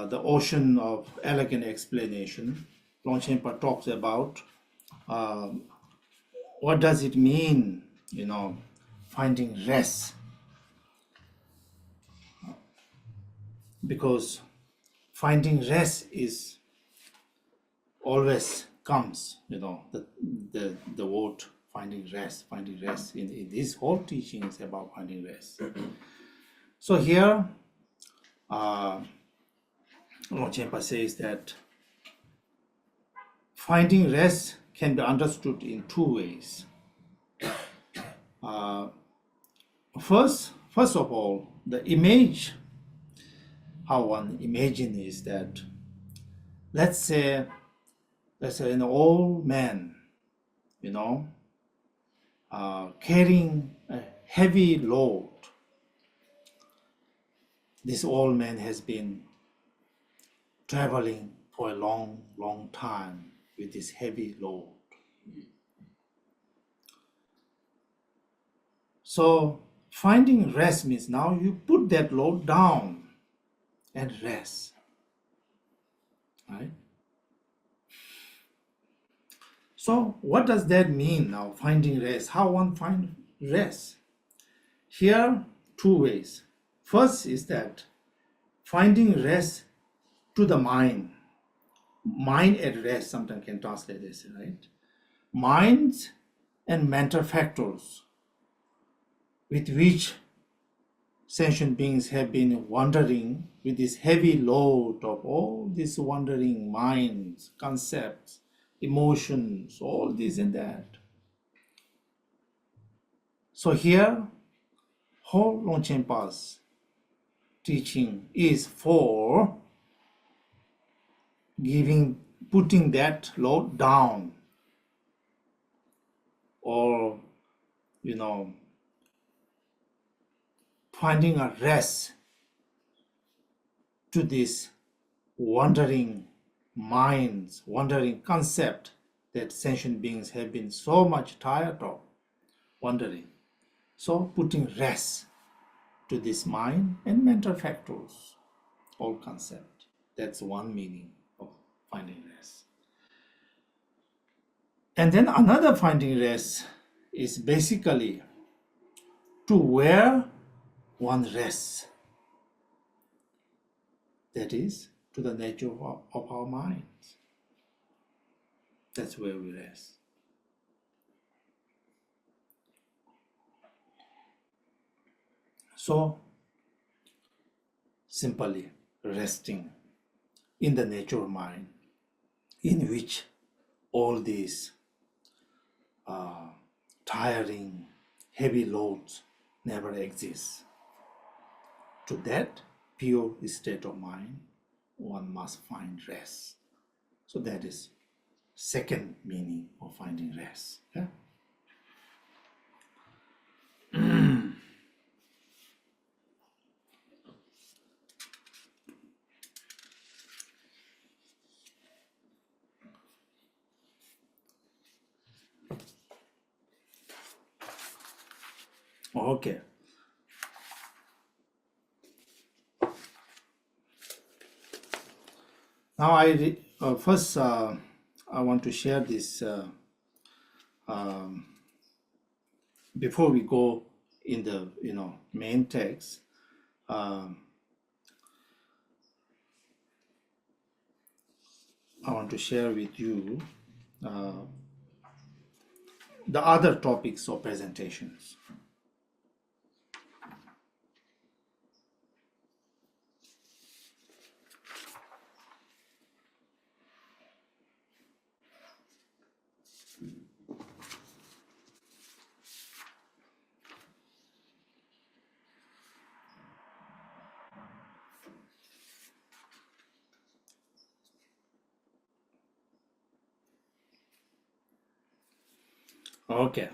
the ocean of elegant explanation, Longchenpa talks about what does it mean, finding rest. Because finding rest always comes, the word finding rest. In this whole teaching is about finding rest. So here, Longchenpa says that finding rest can be understood in two ways. First of all, the image, how one imagine is that, let's say an old man, carrying a heavy load. This old man has been traveling for a long time with this heavy load. So finding rest means now you put that load down and rest, right? So what does that mean now, finding rest? How one find rest? Here, two ways. First is that finding rest to the mind. Mind at rest, sometimes can translate this, right? Minds and mental factors with which sentient beings have been wandering with this heavy load of all these wandering minds, concepts, emotions, all this and that. So here, whole Longchenpa's teaching is for putting that load down, or finding a rest to this wandering minds, wandering concept that sentient beings have been so much tired of wandering. So putting rest to this mind and mental factors, all concept. That's one meaning of finding rest. And then another finding rest is basically to where one rests. That is, to the nature of our minds. That's where we rest. So, simply resting in the nature of mind, in which all these tiring, heavy loads never exist. To that pure state of mind, one must find rest. So that is second meaning of finding rest. Yeah? Okay. Now first I want to share this before we go in the main text. I want to share with you the other topics of presentations. Okay.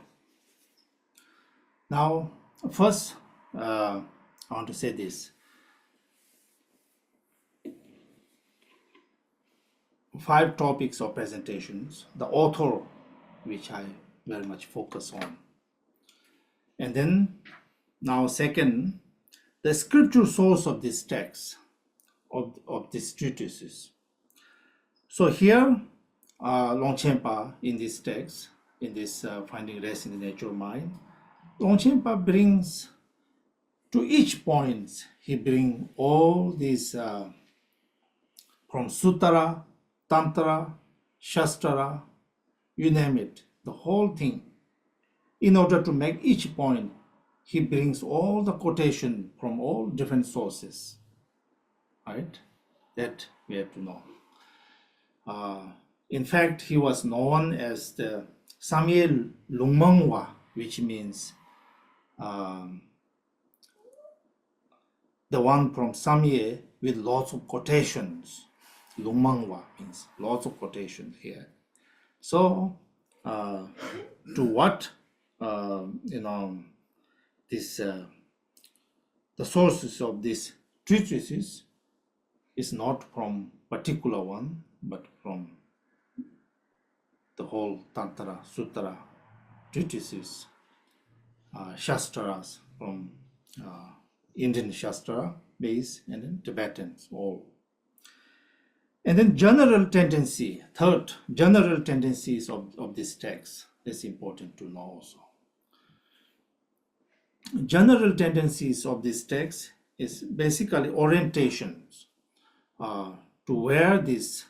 Now, first, I want to say this. 5 topics of presentations, the author, which I very much focus on. And then, now second, the scripture source of this text, of this treatises. So here, Longchenpa in this text, in this finding rest in the nature of mind, Longchenpa brings to each point, he brings all these from Sutra, Tantra, Shastra, you name it, the whole thing in order to make each point, he brings all the quotation from all different sources, right? That we have to know. In fact, he was known as the Samye Lungmengwa, which means the one from Samye with lots of quotations. Lungmengwa means lots of quotations here. So, to what this the sources of these treatises is not from particular one, but from the whole Tantra Sutra treatises, Shastras from Indian Shastra base, and then Tibetans all. And then general tendency, third, general tendencies of this text is important to know also. General tendencies of this text is basically orientations to where this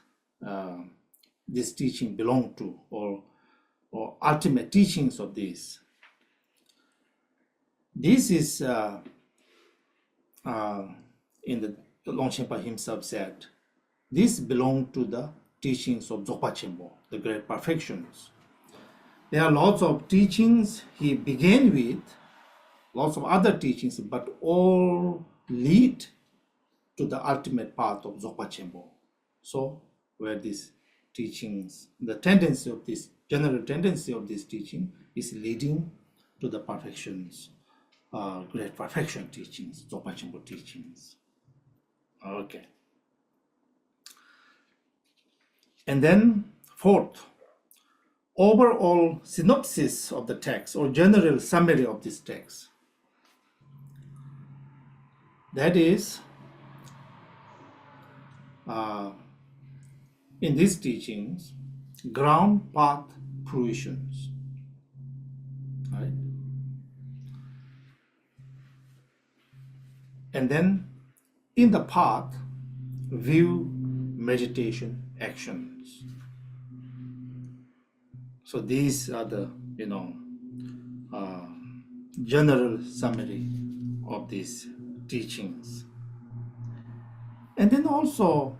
teaching belong to, or ultimate teachings of this. This is in the Longchenpa himself said, this belong to the teachings of Dzogpa Chenpo, the great perfections. There are lots of teachings he began with, lots of other teachings, but all lead to the ultimate path of Dzogpa Chenpo. So, where these teachings, the tendency of this, general tendency of this teaching is leading to the perfections, great perfection teachings, Dzogpa Chenpo teachings. Okay. And then, fourth, overall synopsis of the text or general summary of this text. That is, in these teachings, ground path fruitions, right? And then, in the path, view, meditation, actions. So these are the general summary of these teachings. And then also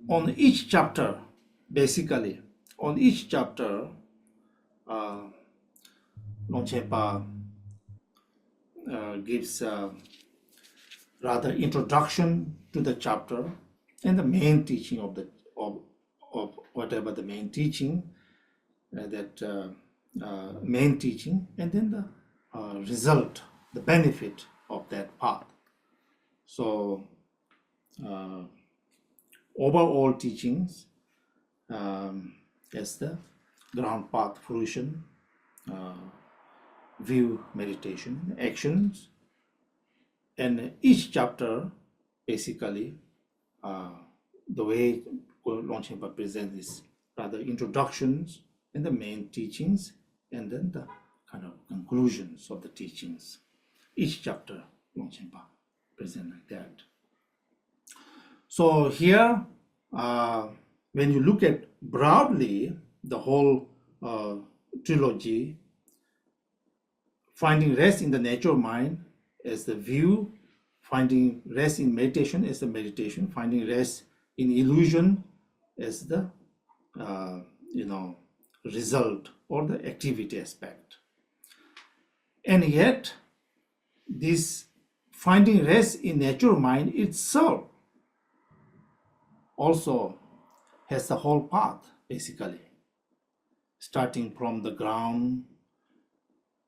on each chapter, basically, on each chapter, Longchenpa gives rather introduction to the chapter and the main teaching of whatever the main teaching, main teaching, and then the result, the benefit of that path. So, overall teachings as the ground path fruition, view, meditation, actions, and each chapter basically the way Longchenpa presents is rather introductions and the main teachings, and then the kind of conclusions of the teachings. Each chapter Longchenpa presents like that. So here, when you look at broadly the whole trilogy, finding rest in the nature of mind as the view, finding rest in meditation as the meditation, finding rest in illusion as the result or the activity aspect. And yet, this finding rest in nature of mind itself also has the whole path, basically, starting from the ground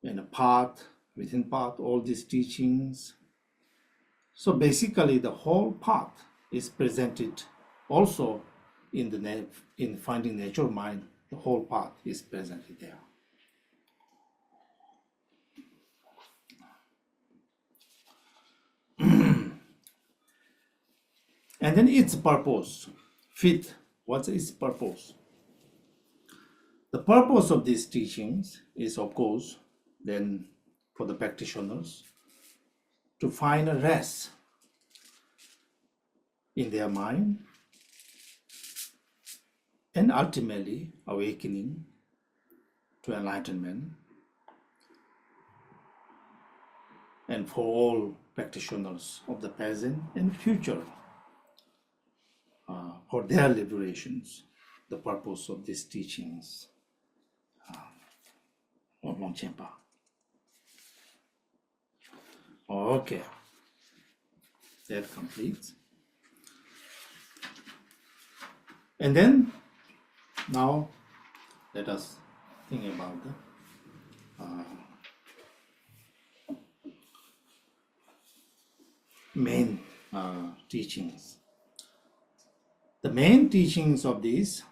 and a path, within path, all these teachings. So basically, the whole path is presented also in finding nature of mind. The whole path is presented there. And then its purpose. Fifth, what's its purpose? The purpose of these teachings is, of course, then for the practitioners to find a rest, in their mind, and ultimately awakening to enlightenment. And for all practitioners of the present and future, for their liberations, the purpose of these teachings of Longchenpa. Okay, that completes. And then now let us think about the main teachings. The main teachings of these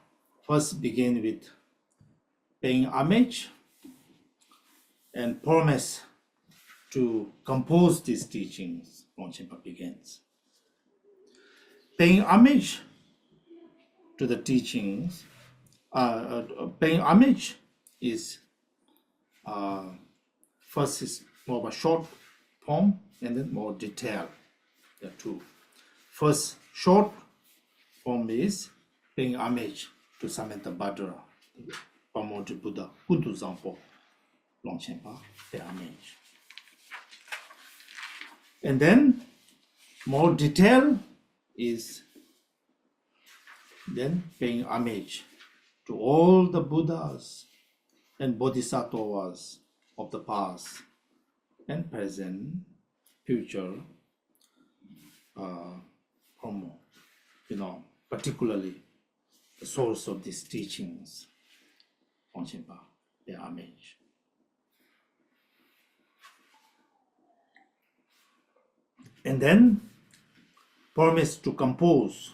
first begin with paying homage and promise to compose these teachings. Longchenpa begins. Paying homage to the teachings, paying homage is first is more of a short form and then more detailed. There are two. First short form is paying homage to Samantabhadra, promoted Buddha, Kuntu Zampo, Longchenpa, pay homage. And then more detail is then paying homage to all the Buddhas and Bodhisattvas of the past and present, future, particularly the source of these teachings, Longchenpa, pay homage. And then promise to compose.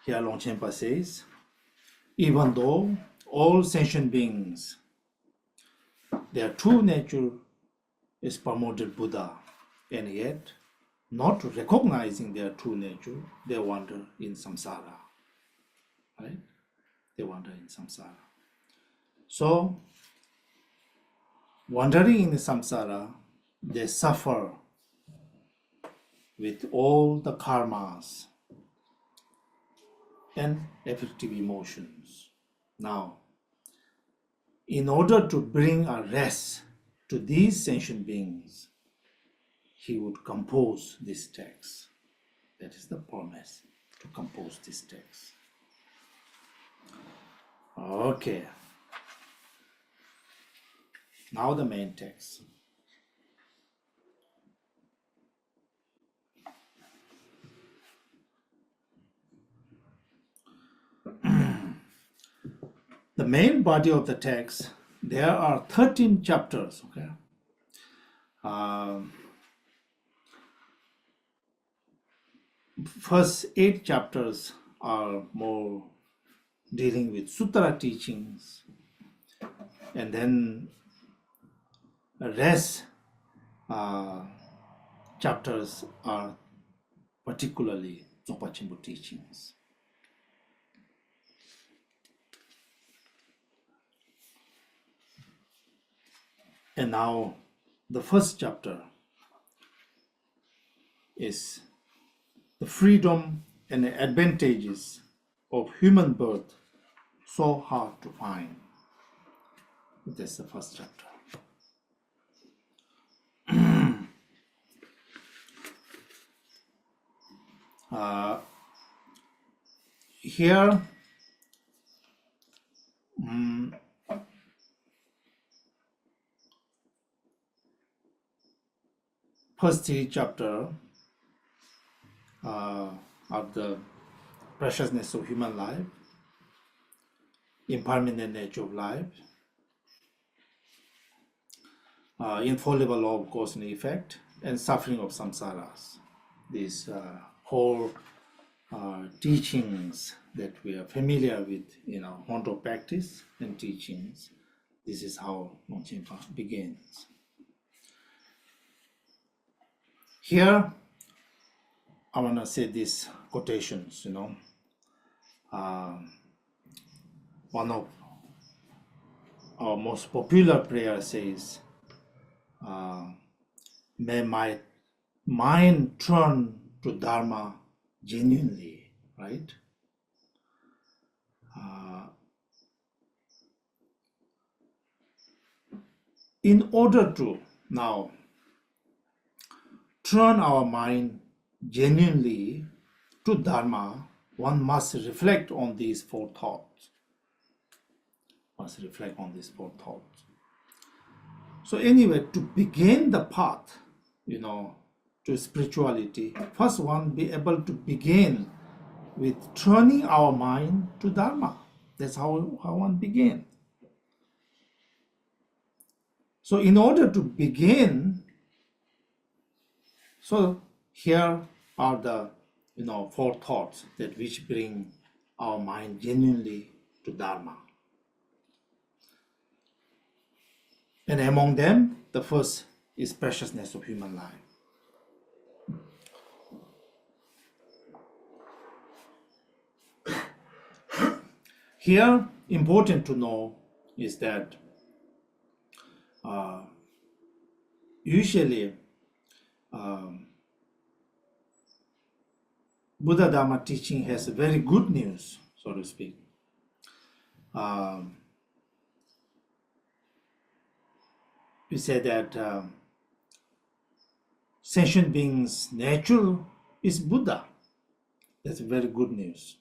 Here Longchenpa says, even though all sentient beings, their true nature is promoted Buddha, and yet not recognizing their true nature, they wander in samsara. Right? They wander in samsara. So, wandering in the samsara, they suffer with all the karmas and afflictive emotions. Now, in order to bring a rest to these sentient beings, he would compose this text. That is the promise, to compose this text. Okay. Now the main text. The main body of the text, there are 13 chapters, okay? First 8 chapters are more dealing with sutra teachings, and then the rest chapters are particularly Dzogpa Chenpo teachings. And now the first chapter is the freedom and the advantages of human birth, so hard to find. That's the first chapter. Here, first 3 chapter of the preciousness of human life, impermanent nature of life, infallible law of cause and effect, and suffering of samsaras. These whole teachings that we are familiar with in our Hondo practice and teachings. This is how Longchenpa begins. Here, I want to say these quotations, one of our most popular prayer says, may my mind turn to Dharma genuinely, right? In order to now turn our mind genuinely to Dharma, one must reflect on these four thoughts. So anyway, to begin the path, to spirituality, first one be able to begin with turning our mind to Dharma. That's how one begin. So in order to begin, so here are the four thoughts that which bring our mind genuinely to Dharma. And among them, the first is preciousness of human life. Here, important to know is that usually Buddha Dharma teaching has very good news, so to speak. We say that sentient beings' nature is Buddha. That's very good news.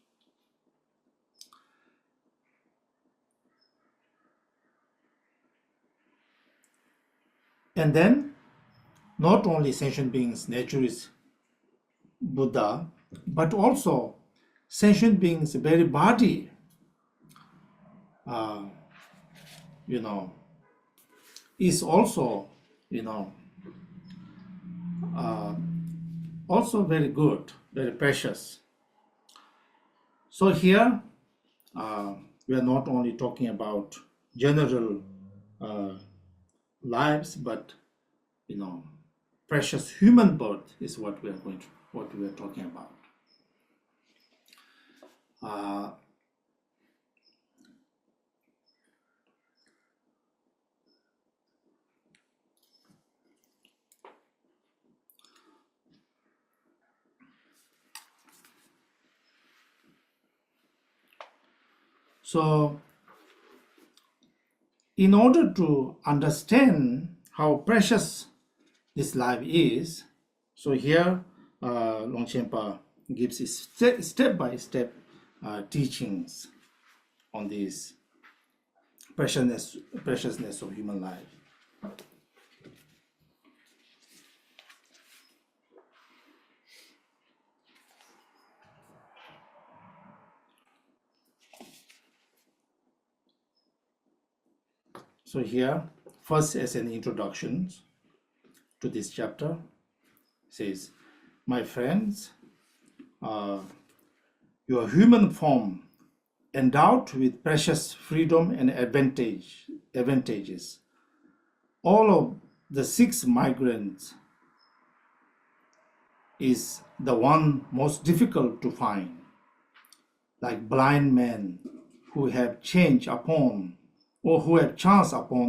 And then, not only sentient beings' nature is Buddha, but also sentient beings' very body, is also, also very good, very precious. So here, we are not only talking about general lives, but precious human birth is what we are talking about. So, in order to understand how precious this life is, so here Longchenpa gives his step-by-step teachings on this preciousness of human life. So here, first as an introduction to this chapter, says, "My friends, your human form endowed with precious freedom and advantages. All of the 6 migrants is the one most difficult to find, like blind men who have chanced upon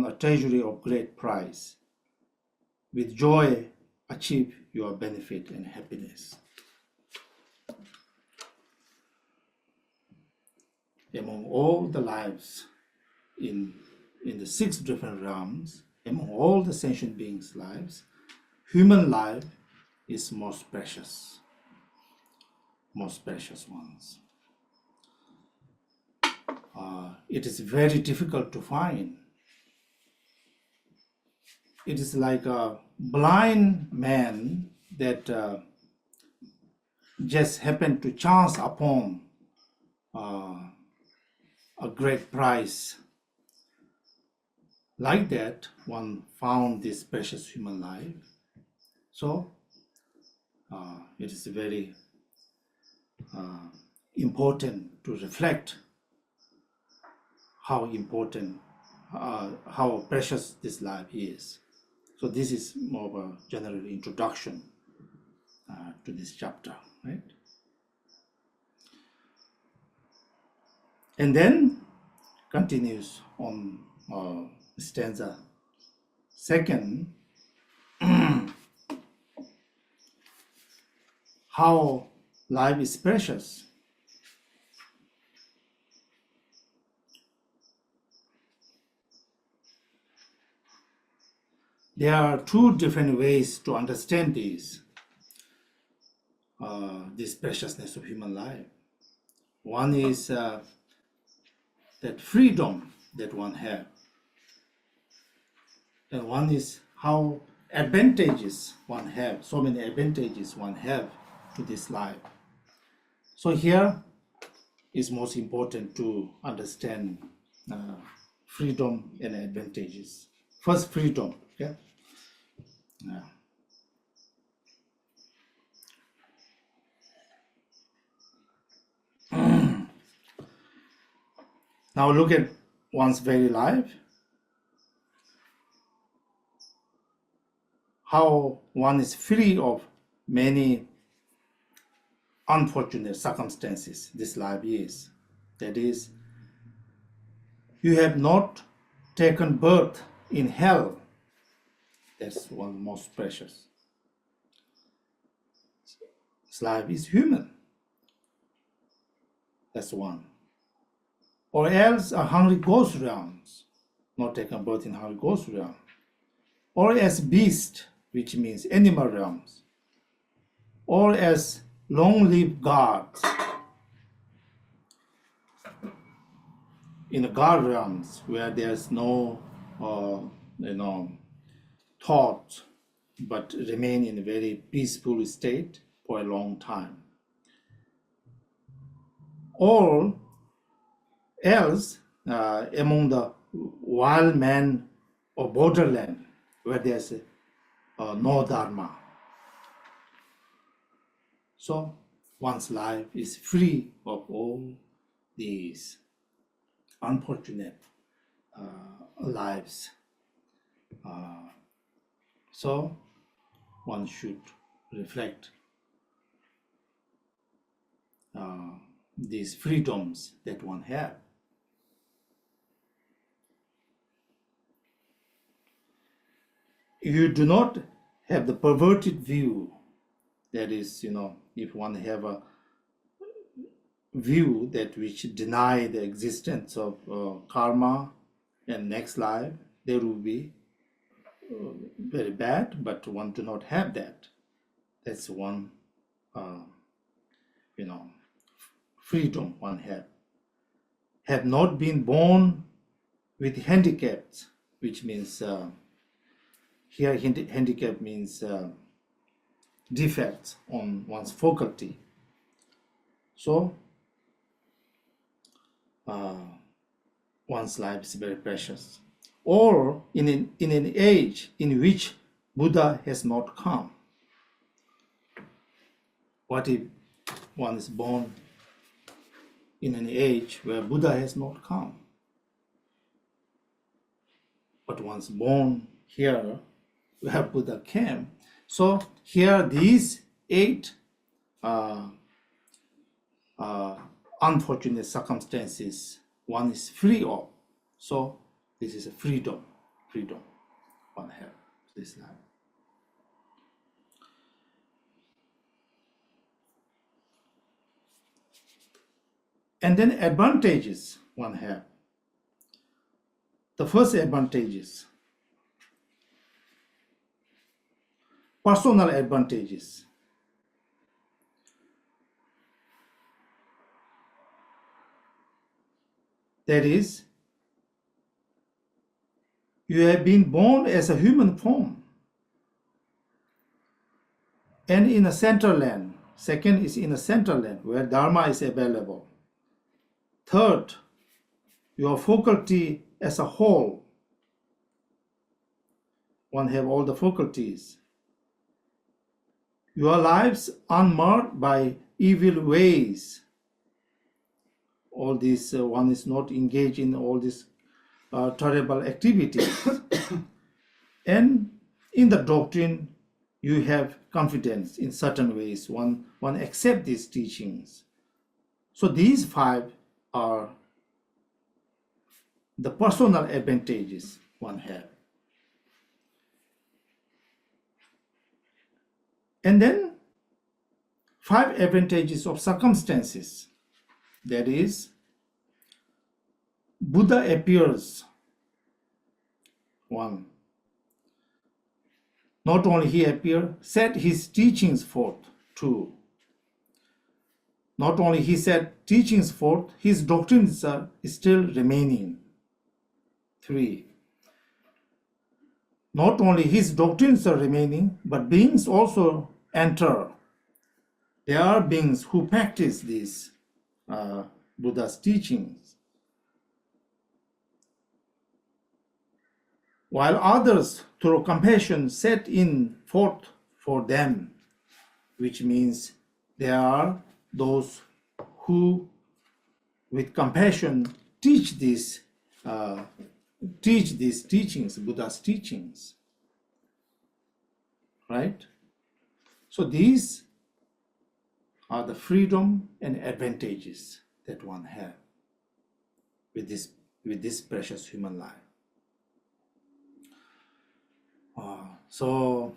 a treasury of great price. With joy, achieve your benefit and happiness." Among all the lives in the 6 different realms, among all the sentient beings' lives, human life is most precious ones. It is very difficult to find. It is like a blind man that just happened to chance upon a great prize. Like that, one found this precious human life. So it is very important to reflect how important, how precious this life is. So this is more of a general introduction to this chapter, right? And then continues on stanza 2. how life is precious. There are two different ways to understand this preciousness of human life. One is that freedom that one has, and one is how advantages one have, so many advantages one have to this life. So here is most important to understand freedom and advantages. First, freedom. Okay. Now look at one's very life. How one is free of many unfortunate circumstances this life is. That is, you have not taken birth in hell. That's one most precious. This life is human. That's one. Or else a hungry ghost realms, not taken birth in hungry ghost realm. Or as beast, which means animal realms. Or as long-lived gods in the god realms where there's no thought but remain in a very peaceful state for a long time. Or else among the wild men of borderland where there's no dharma. So one's life is free of all these unfortunate lives. So one should reflect these freedoms that one has. You do not have the perverted view. That is, if one have a view that which deny the existence of karma and next life, there will be very bad, but one do not have that. That's one, freedom one have not been born with handicaps, which means here handicap means defects on one's faculty. So one's life is very precious. Or in an age in which Buddha has not come. What if one is born in an age where Buddha has not come? But one's born here where Buddha came. So here these 8 unfortunate circumstances one is free of. So this is a freedom one has this life. And then advantages one has. The first advantage is personal advantages. That is, you have been born as a human form and in a central land. Second is in a central land where Dharma is available. Third, your faculty as a whole. One have all the faculties. Your lives unmarred by evil ways. All this, one is not engaged in all these terrible activities. And in the doctrine, you have confidence in certain ways. One accept these teachings. So these 5 are the personal advantages one have. And then 5 advantages of circumstances. That is, Buddha appears. 1. Not only he appeared, set his teachings forth. 2. Not only he set teachings forth, his doctrines are still remaining. 3. Not only his doctrines are remaining, but beings also enter. There are beings who practice these Buddha's teachings, while others, through compassion, set in forth for them, which means there are those who, with compassion, teach these teachings, Buddha's teachings, right? So these are the freedom and advantages that one have with this precious human life. So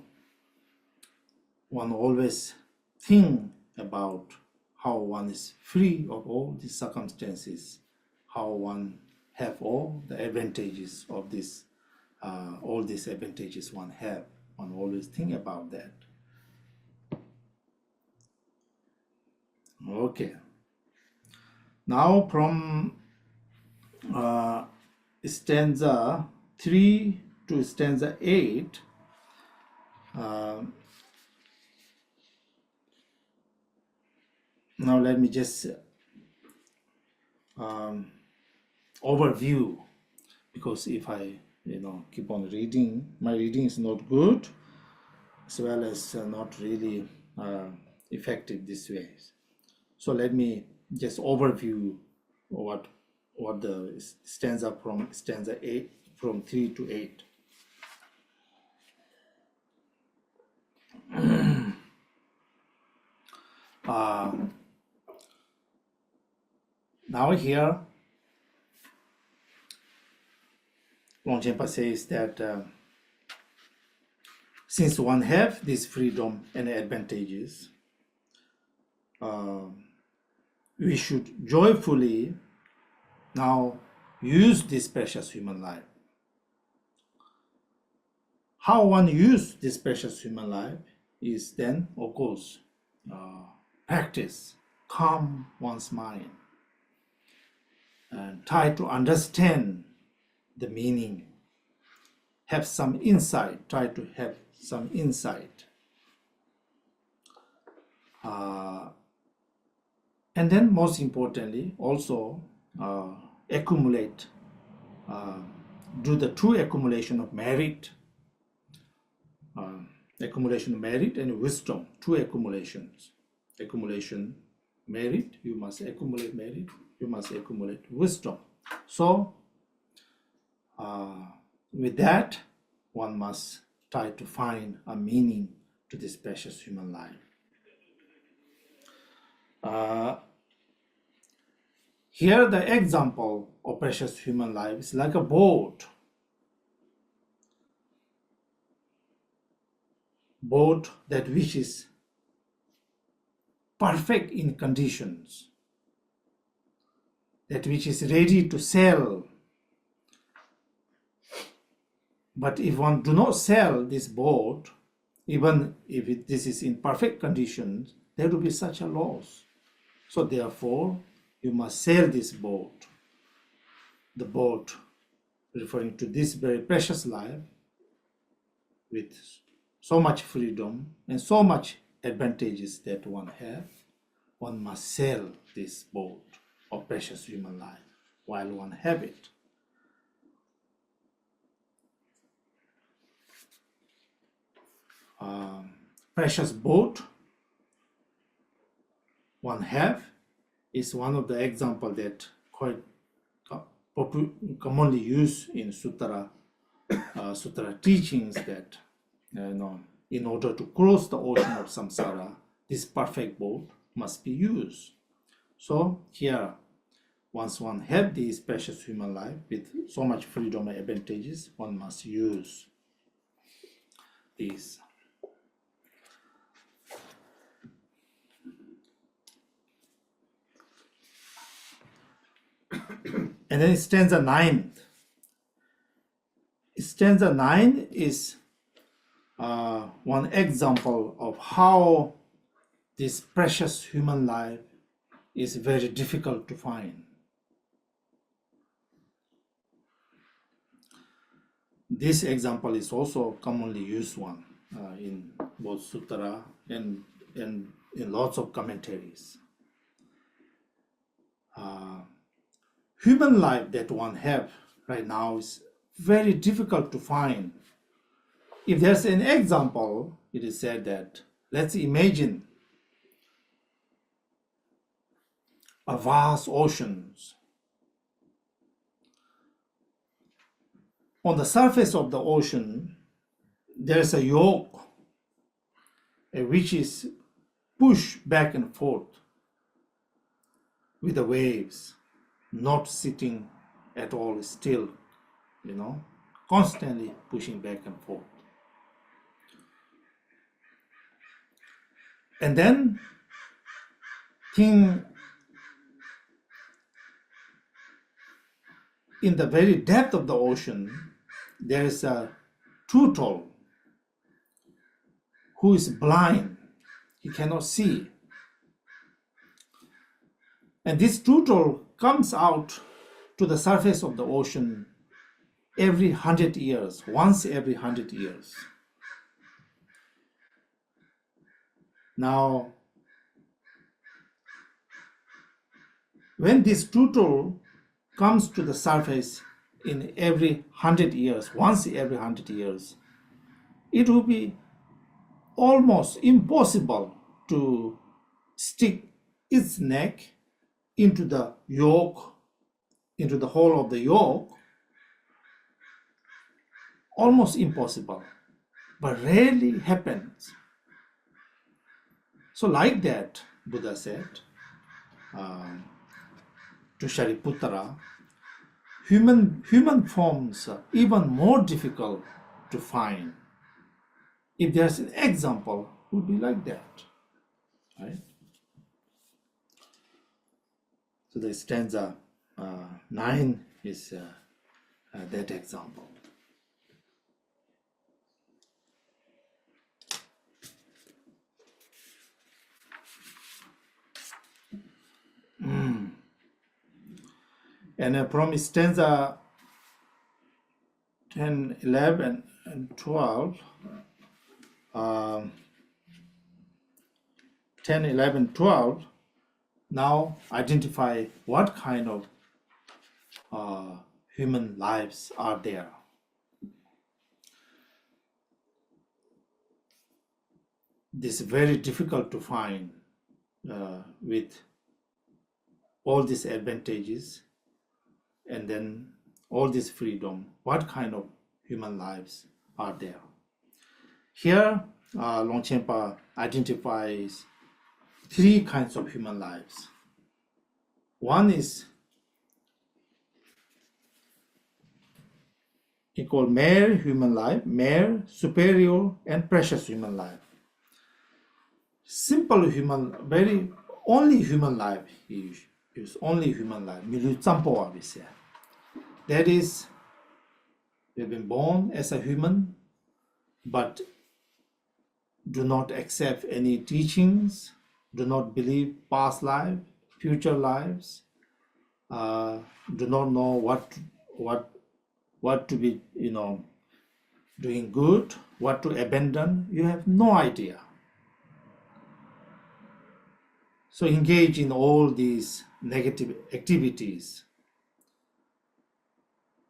one always think about how one is free of all these circumstances, how one have all the advantages of this, all these advantages one have. One always think about that. Okay. Now from stanza 3 to stanza 8, now let me just overview, because if I keep on reading, my reading is not good, as well as not really effective this way. So let me just overview what the stanza from stanza 8, from 3 to 8. Now here, Longchenpa says that since one have this freedom and advantages, we should joyfully now use this precious human life. How one use this precious human life is then, of course, practice, calm one's mind, and try to understand the meaning, have some insight, try to have some insight. And then most importantly, also accumulate, do the true accumulation of merit, and wisdom, two accumulations. Accumulation, merit, you must accumulate merit, you must accumulate wisdom. So with that, one must try to find a meaning to this precious human life. Here the example of precious human life is like a boat. Boat that which is perfect in conditions, that which is ready to sail. But if one do not sail this boat, even if this is in perfect conditions, there will be such a loss. So therefore, you must sail this boat. The boat referring to this very precious life with so much freedom and so much advantages that one have, one must sail this boat of precious human life while one have it. Precious boat one have is one of the example that quite commonly used in sutra teachings, that in order to cross the ocean of samsara, this perfect boat must be used. So here, once one have this precious human life with so much freedom and advantages, one must use these. And then stanza 9. Stanza 9 is one example of how this precious human life is very difficult to find. This example is also commonly used one in both sutra and in lots of commentaries. Human life that one have right now is very difficult to find. If there's an example, it is said that let's imagine a vast oceans. On the surface of the ocean, there is a yoke which is pushed back and forth with the waves, not sitting at all still, constantly pushing back and forth. And then think in the very depth of the ocean, there is a turtle who is blind. He cannot see. And this turtle comes out to the surface of the ocean every 100 years, once every 100 years. Now, when this turtle comes to the surface in every 100 years, once every 100 years, it will be almost impossible to stick its neck into the yoke, into the hole of the yoke. Almost impossible, but rarely happens. So like that, Buddha said to Shariputra, human forms are even more difficult to find. If there's an example, it would be like that, right? So the stanza 9 is that example. And from stanza 10, 11, and 12, 10, 11, 12, now identify what kind of human lives are there. This is very difficult to find with all these advantages and then all this freedom. What kind of human lives are there? Here, Longchenpa identifies 3 kinds of human lives. One is he called mere human life, mere, superior, and precious human life. Simple human, very only human life he used, only human life. Milu Tsampoa, we say. That is, we have been born as a human, but do not accept any teachings, do not believe past life, future lives, do not know what to be, doing good, what to abandon. You have no idea. So engage in all these negative activities.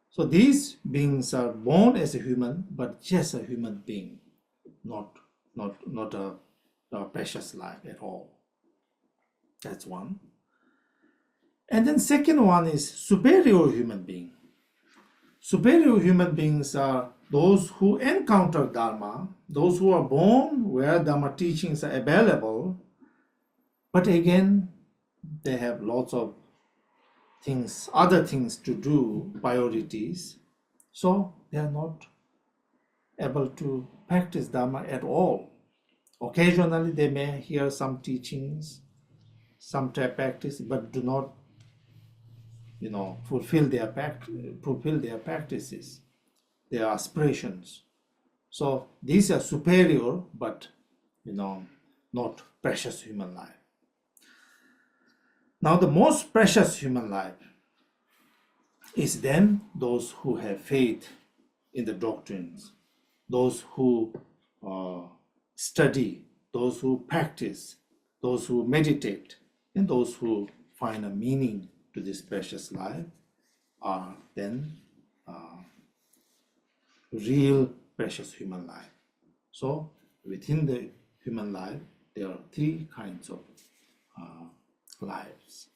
So these beings are born as a human, but just a human being, not a precious life at all. That's one. And then second one is superior human being. Superior human beings are those who encounter Dharma, those who are born where Dharma teachings are available, but again, they have lots of things, other things to do, priorities, so they are not able to practice Dharma at all. Occasionally, they may hear some teachings, some practice, but do not fulfill their practices, their aspirations. So these are superior, but not precious human life. Now the most precious human life is then those who have faith in the doctrines, those who study, those who practice, those who meditate, and those who find a meaning to this precious life are then real precious human life. So within the human life, there are three kinds of lives.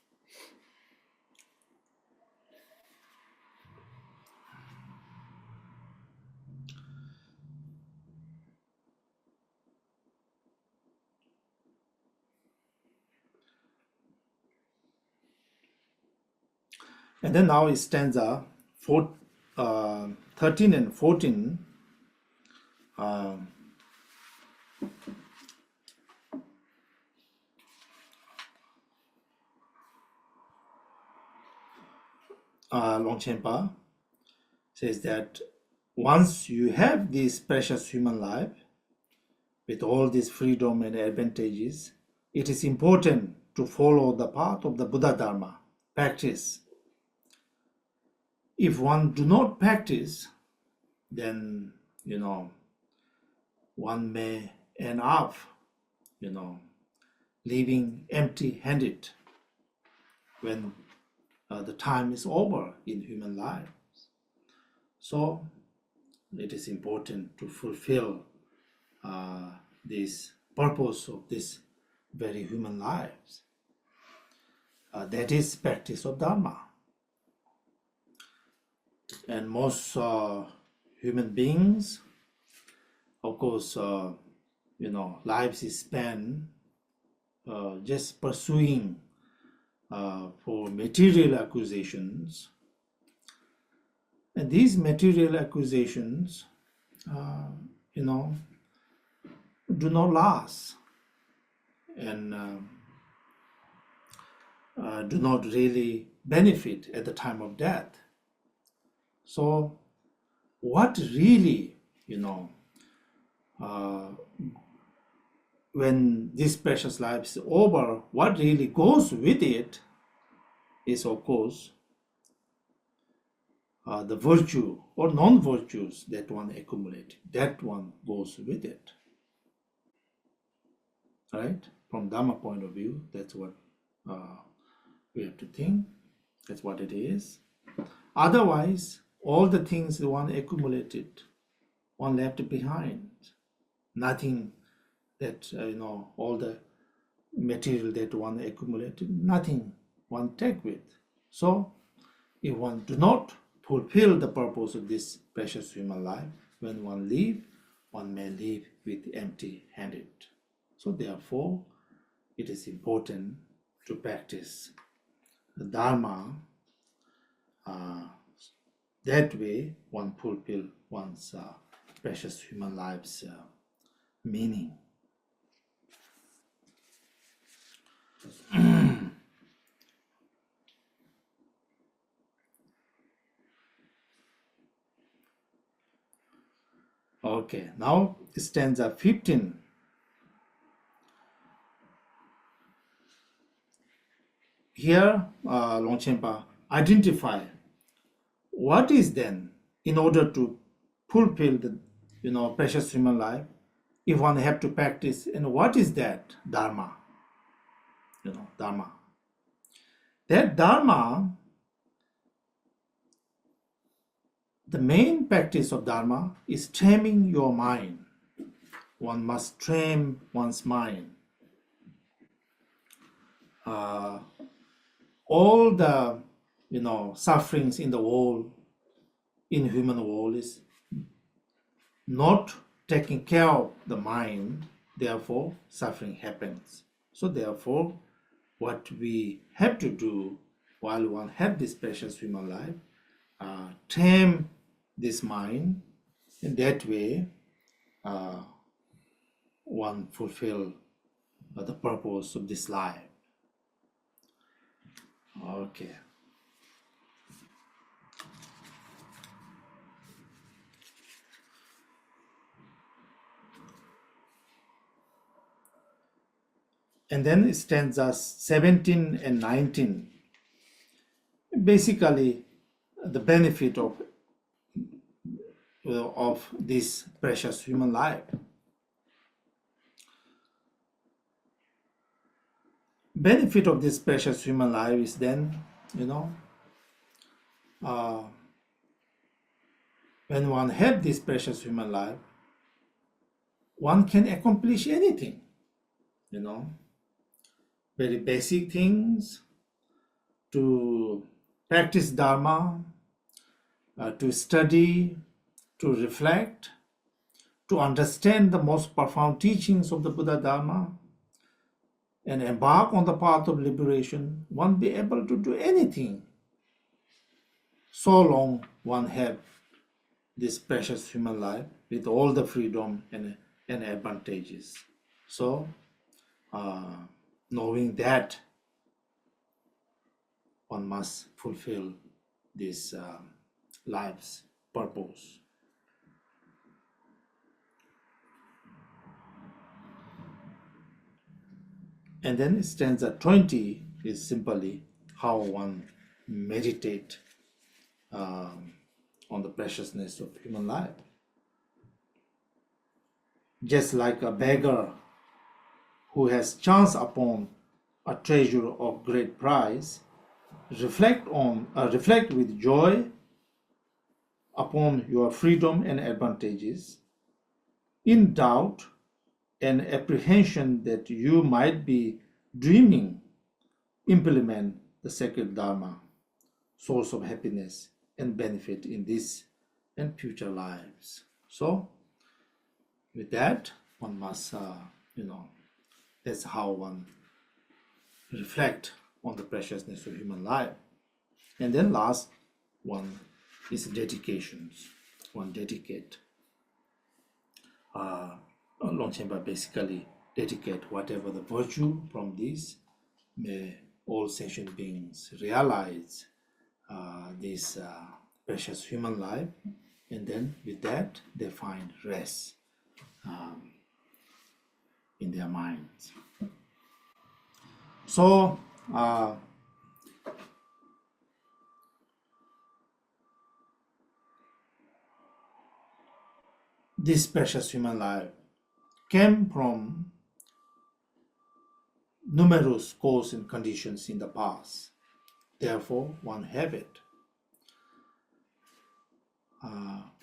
And then now is stanza 13 and 14. Longchenpa says that once you have this precious human life with all these freedom and advantages, it is important to follow the path of the Buddha Dharma, practice. If one do not practice, then one may end up leaving empty-handed when the time is over in human life. So it is important to fulfill this purpose of this very human lives. That is practice of Dharma. And most human beings, of course, lives is spent just pursuing for material acquisitions. And these material acquisitions, do not last and do not really benefit at the time of death. So what really, when this precious life is over, what really goes with it is, of course, the virtue or non-virtues that one accumulates. That one goes with it. Right? From Dhamma point of view, that's what we have to think. That's what it is. Otherwise, all the things that one accumulated, one left behind. Nothing that, all the material that one accumulated, nothing one take with. So, if one do not fulfill the purpose of this precious human life, when one leave, one may leave with empty-handed. So therefore, it is important to practice the Dharma. That way, one fulfill one's precious human life's meaning. Okay, now stanza 15. Here, Longchenpa identify what is then, in order to fulfill the precious human life, if one have to practice, and what is that Dharma? Dharma. That Dharma, the main practice of Dharma is taming your mind. One must tame one's mind. All the sufferings in the world, in human world, is not taking care of the mind. Therefore, suffering happens. So therefore, what we have to do while one have this precious human life, tame this mind. In that way, one fulfill the purpose of this life. Okay. And then stanzas 17 and 19, basically the benefit of this precious human life. Benefit of this precious human life is then, when one have this precious human life, one can accomplish anything, very basic things, to practice Dharma, to study, to reflect, to understand the most profound teachings of the Buddha Dharma, and embark on the path of liberation. One be able to do anything, so long one have this precious human life with all the freedom and advantages. So, knowing that, one must fulfill this life's purpose. And then stanza 20 is simply how one meditate on the preciousness of human life. Just like a beggar who has chanced upon a treasure of great price, reflect with joy upon your freedom and advantages. In doubt and apprehension that you might be dreaming, implement the sacred Dharma, source of happiness and benefit in this and future lives. So, with that, one must, that's how one reflect on the preciousness of human life. And then last one is dedications. One dedicate. Longchenpa basically dedicate whatever the virtue from this, may all sentient beings realize this precious human life, and then with that they find rest in their minds. So this precious human life came from numerous causes and conditions in the past. Therefore, one have it.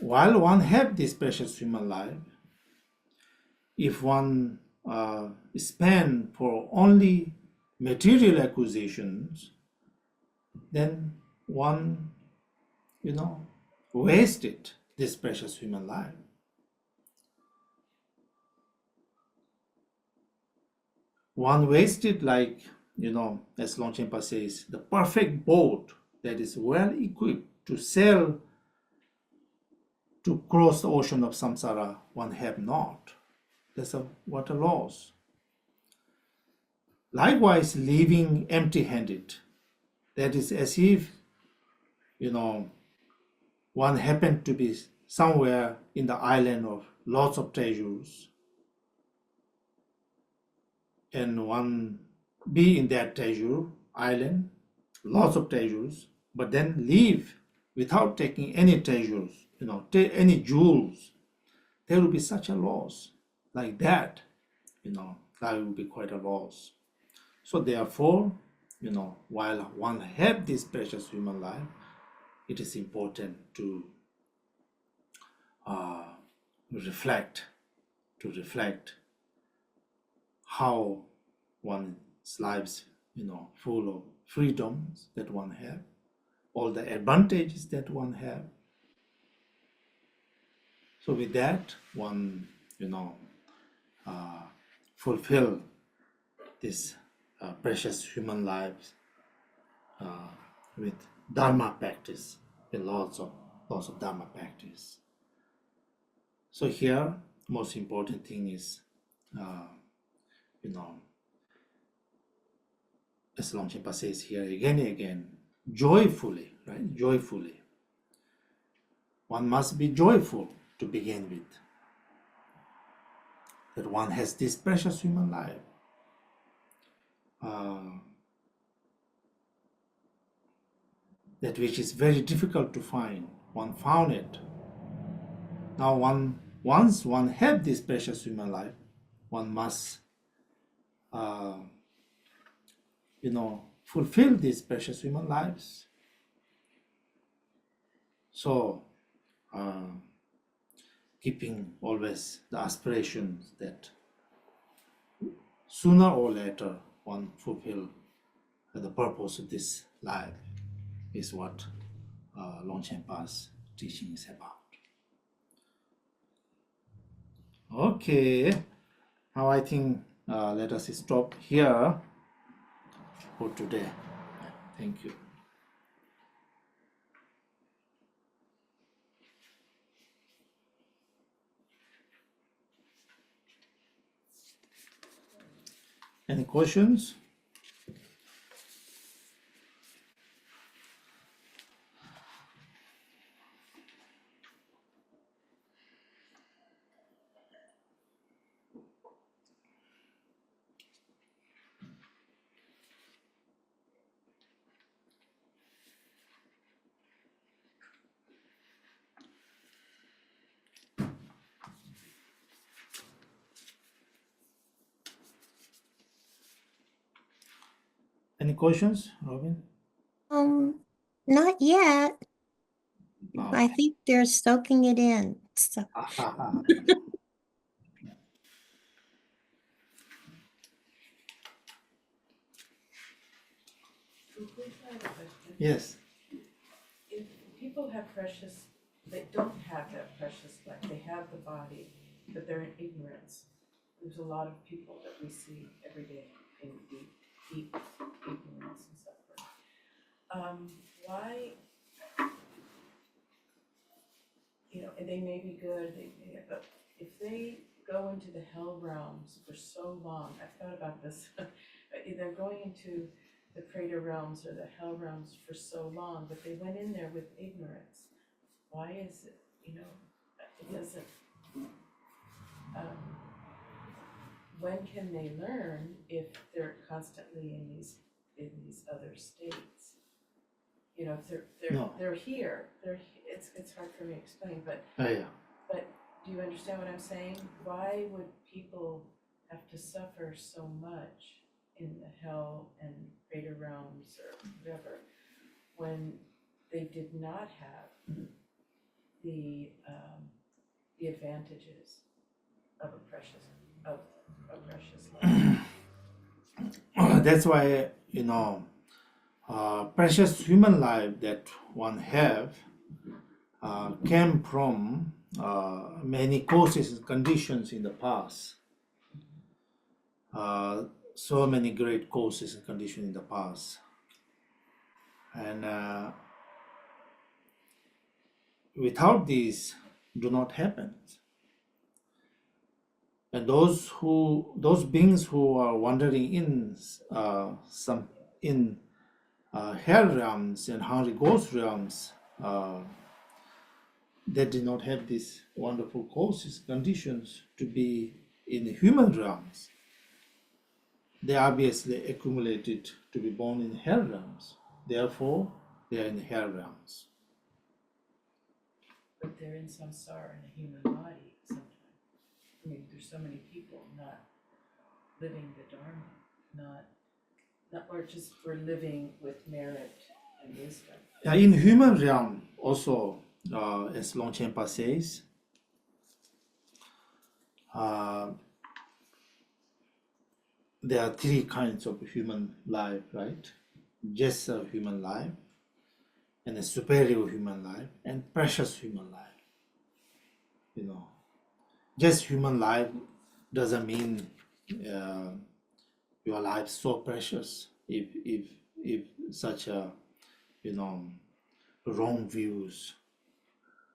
While one have this precious human life, if one spend for only material acquisitions, then one, wasted this precious human life. One wasted, like, as Longchenpa says, the perfect boat that is well equipped to sail to cross the ocean of samsara, one have not. That's what a loss. Likewise, leaving empty-handed, that is as if, one happened to be somewhere in the island of lots of treasures, and one be in that treasure island, lots of treasures, but then leave without taking any treasures, any jewels. There will be such a loss. Like that, that will be quite a loss. So therefore, while one have this precious human life, it is important to reflect how one's lives, full of freedoms that one have, all the advantages that one have. So with that, one, fulfill this precious human lives with Dharma practice, with lots of Dharma practice. So here, most important thing is, as Longchenpa says here again and again, joyfully, right? Joyfully. One must be joyful to begin with, that one has this precious human life. that which is very difficult to find. One found it. Now, once one have this precious human life, one must, fulfill these precious human lives. So, keeping always the aspirations that sooner or later one fulfill the purpose of this life is what Longchenpa's teaching is about. Okay, now I think let us stop here for today. Thank you. Any questions? Any questions, Robin? Not yet. No. I think they're soaking it in. So, Yes. If people have precious, they don't have that precious life, they have the body, but they're in ignorance. There's a lot of people that we see every day in deep ignorance and suffering. Why, and they may be good, but if they go into the hell realms for so long, I've thought about this, they're going into the crater realms or the hell realms for so long, but they went in there with ignorance. Why is it, it doesn't, when can they learn if they're constantly in these other states? If No. they're here, it's hard for me to explain, but Yeah. but do you understand what I'm saying? Why would people have to suffer so much in the hell and crater realms or whatever when they did not have the advantages of a precious life? That's why precious human life that one have came from many causes and conditions in the past. So many great causes and conditions in the past, and without these do not happen. And those beings who are wandering in hell realms and hungry ghost realms, they did not have these wonderful causes, conditions to be in the human realms. They obviously accumulated to be born in hell realms. Therefore, they are in the hell realms. But they're in samsara in a human body sometimes. I mean, there's so many people not living the Dharma, or just for living with merit and wisdom. In human realm, also, as Longchenpa says, there are three kinds of human life, right? Just a human life, and a superior human life, and precious human life. Just human life doesn't mean your life so precious. If such a wrong views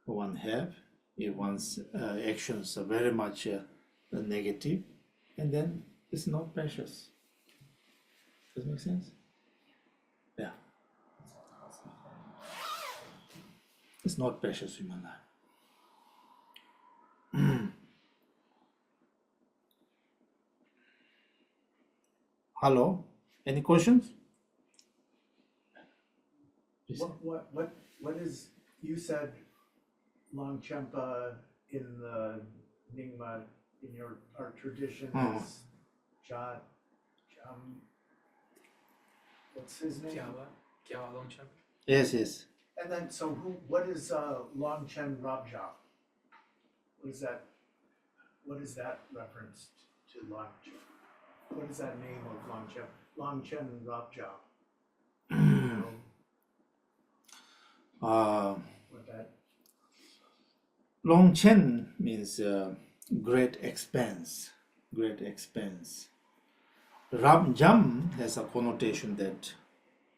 one have, if one's actions are very much negative, and then it's not precious. Does it make sense? Yeah. It's not precious human life. Hello? Any questions? What is, you said Longchenpa in the Nyingma, in our tradition is Jam, what's his name? Gyawa Lonchen. Yes, yes. And then, so what is Longchen Rabjam? What is that reference to Longchen? What is that name of Longchen? Longchen Rabjam? What that? Longchen means great expanse, great expanse. Rabjam has a connotation that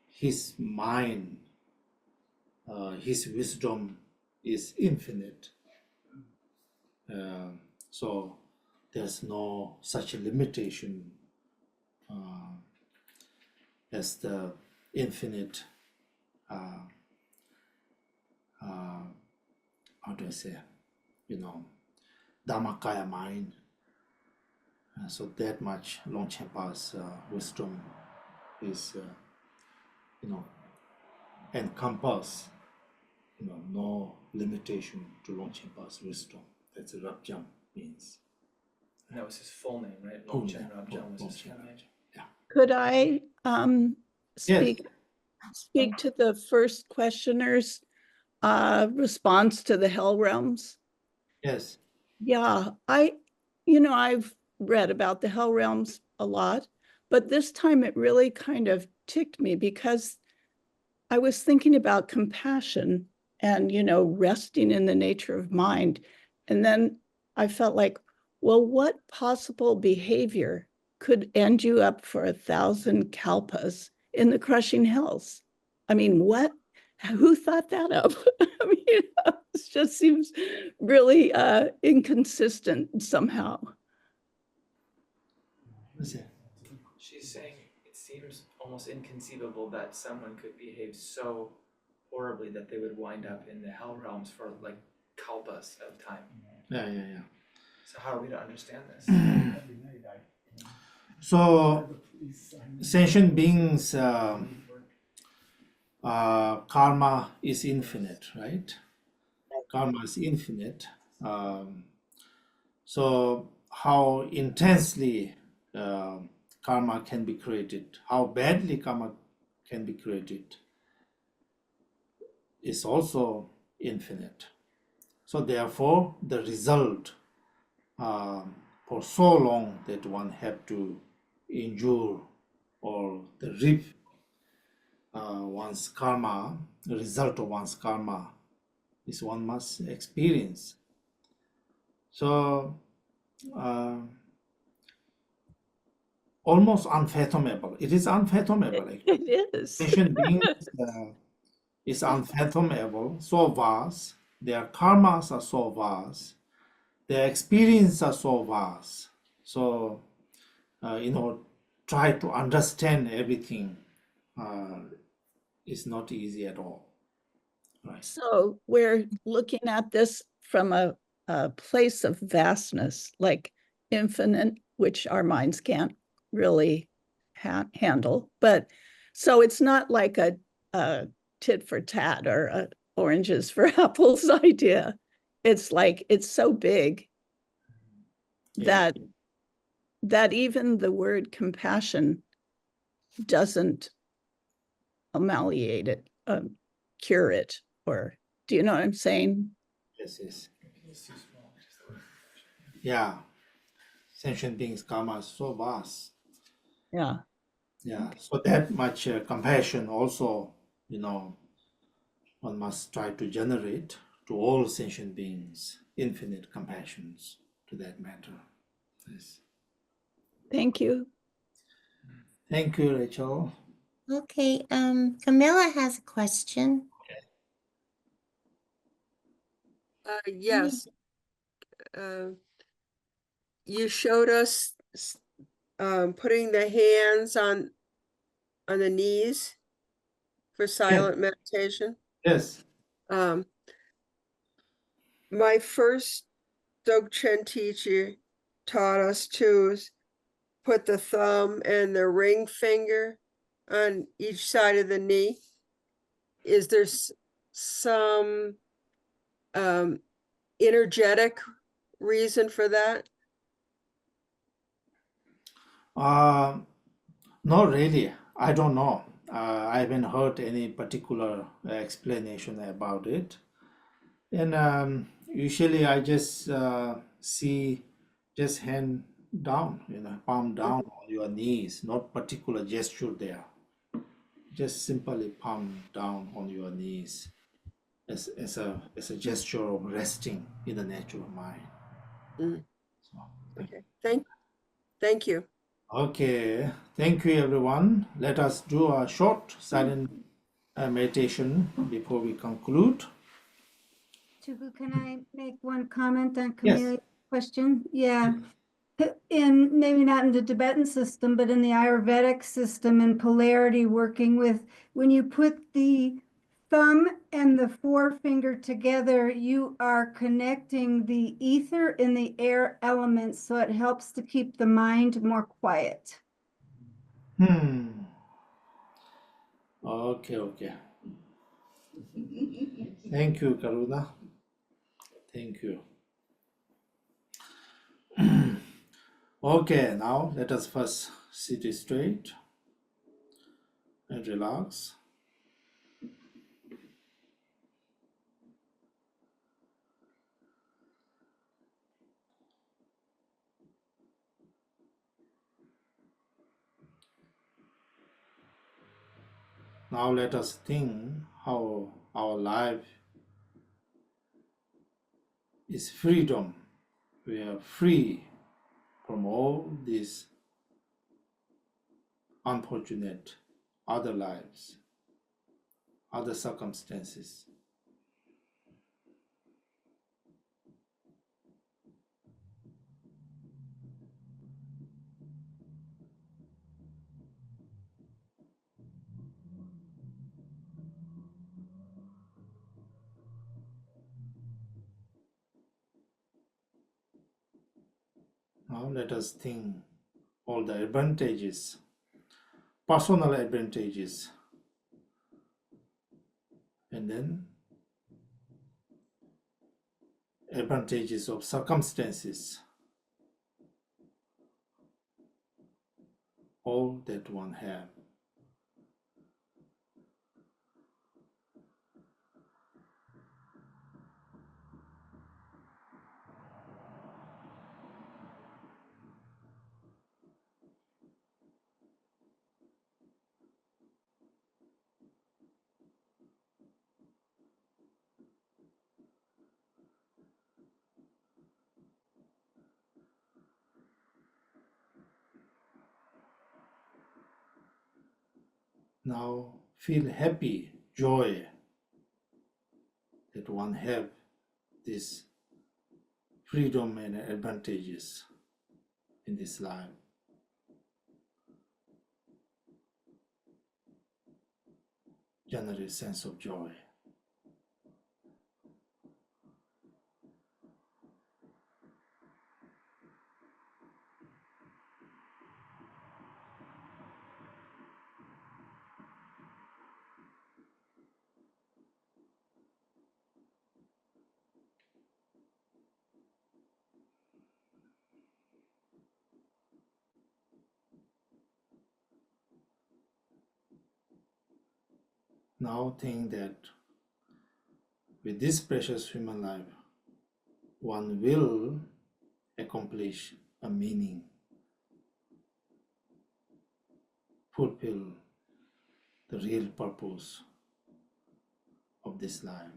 his mind, his wisdom is infinite. So there's no such a limitation as the infinite, how do I say, Dhammakaya mind. So that much Longchenpa's wisdom is, encompass, no limitation to Longchenpa's wisdom. That's what Rabjam means. And that was his full name, right? Full Lonchen name, Rabjam was his Lonchen full name. Could I Yes. speak to the first questioner's response to the hell realms? Yes. Yeah, I've read about the hell realms a lot, but this time it really kind of ticked me because I was thinking about compassion and, resting in the nature of mind. And then I felt like, well, what possible behavior could end you up for 1,000 kalpas in the crushing hells? I mean, who thought that up? I mean, it just seems really inconsistent somehow. She's saying it seems almost inconceivable that someone could behave so horribly that they would wind up in the hell realms for like kalpas of time. Yeah. So how are we to understand this? So sentient beings, karma is infinite, right? Karma is infinite. So how intensely karma can be created, how badly karma can be created is also infinite. So therefore, the result for so long that one have to endure or reap one's karma, the result of one's karma is one must experience. So almost unfathomable. It is unfathomable. Actually. It is. Sentient beings is unfathomable, so vast. Their karmas are so vast. Their experiences are so vast. So, try to understand everything is not easy at all. Right. So we're looking at this from a place of vastness, like infinite, which our minds can't really handle. But so it's not like a tit for tat or a oranges for apples idea. It's like it's so big that even the word compassion doesn't ameliorate it, cure it, or do you know what I'm saying? Yes. It's too small. Yeah. Sentient beings' karma is so vast. Yeah. Yeah. So that much compassion also, one must try to generate to all sentient beings infinite compassions to that matter. Yes. Thank you. Thank you, Rachel. Okay, Camilla has a question. Yes. You showed us putting the hands on the knees for silent meditation. Yes. My first Dzogchen teacher taught us to put the thumb and the ring finger on each side of the knee? Is there some energetic reason for that? Not really. I don't know. I haven't heard any particular explanation about it. And usually I just see just hand down, palm down on your knees, not particular gesture there. Just simply palm down on your knees as a gesture of resting in the natural mind. Mm, So, okay, thank you. okay, thank you everyone. Let us do a short silent meditation before we conclude. Tulku, can I make one comment on Yes. Camille's question? Yeah. In maybe not in the Tibetan system, but in the Ayurvedic system and polarity, working with when you put the thumb and the forefinger together, you are connecting the ether and the air elements, so it helps to keep the mind more quiet. Okay. Thank you, Karuna. Thank you. Okay, now let us first sit straight and relax. Now let us think how our life is freedom. We are free from all these unfortunate other lives, other circumstances. Now let us think all the advantages, personal advantages, and then advantages of circumstances, all that one have. Now feel happy, joy that one have this freedom and advantages in this life. Generate sense of joy. Now think that with this precious human life, one will accomplish a meaning, fulfill the real purpose of this life.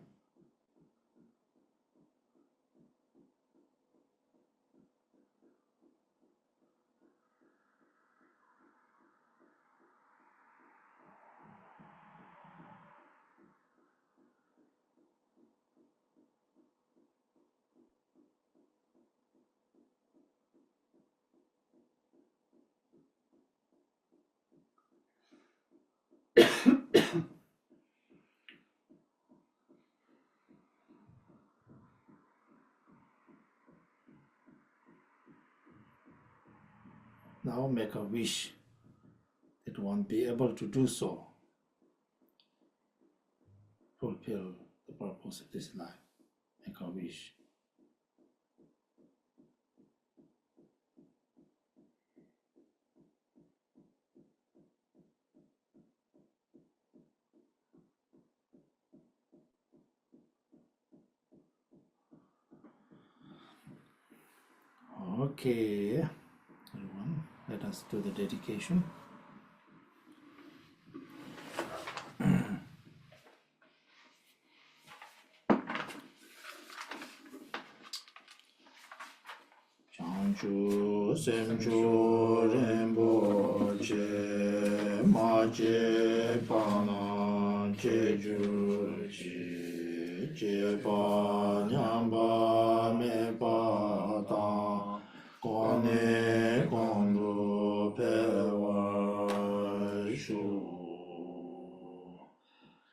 Now make a wish that one be able to do so. Fulfill the purpose of this life. Make a wish. Okay, everyone, let us do the dedication. Chanchu semchu rinpoche maje pana jeju chi jepa nyamba mepa ta kone kondu pewa shu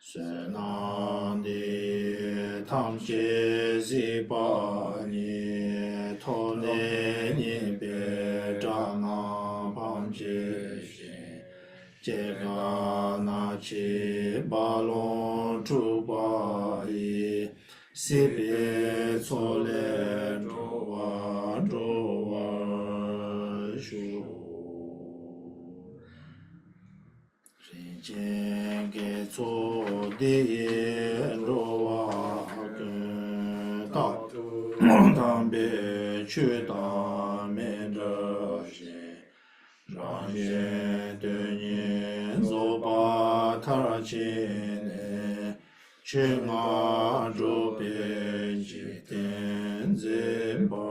senandi tamche zipani tone nipe jana pamche jega na chi balon chupai sipe tsole drowa shu Rinchen tso di rowa ta tambe chu ta men Rajen tenyen zoba tarachene Chenga drope jiten zemba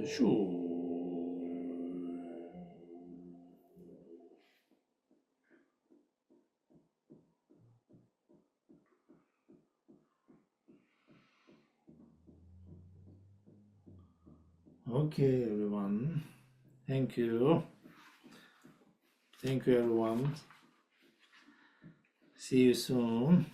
shu Okay, everyone. Thank you. Thank you, everyone. See you soon.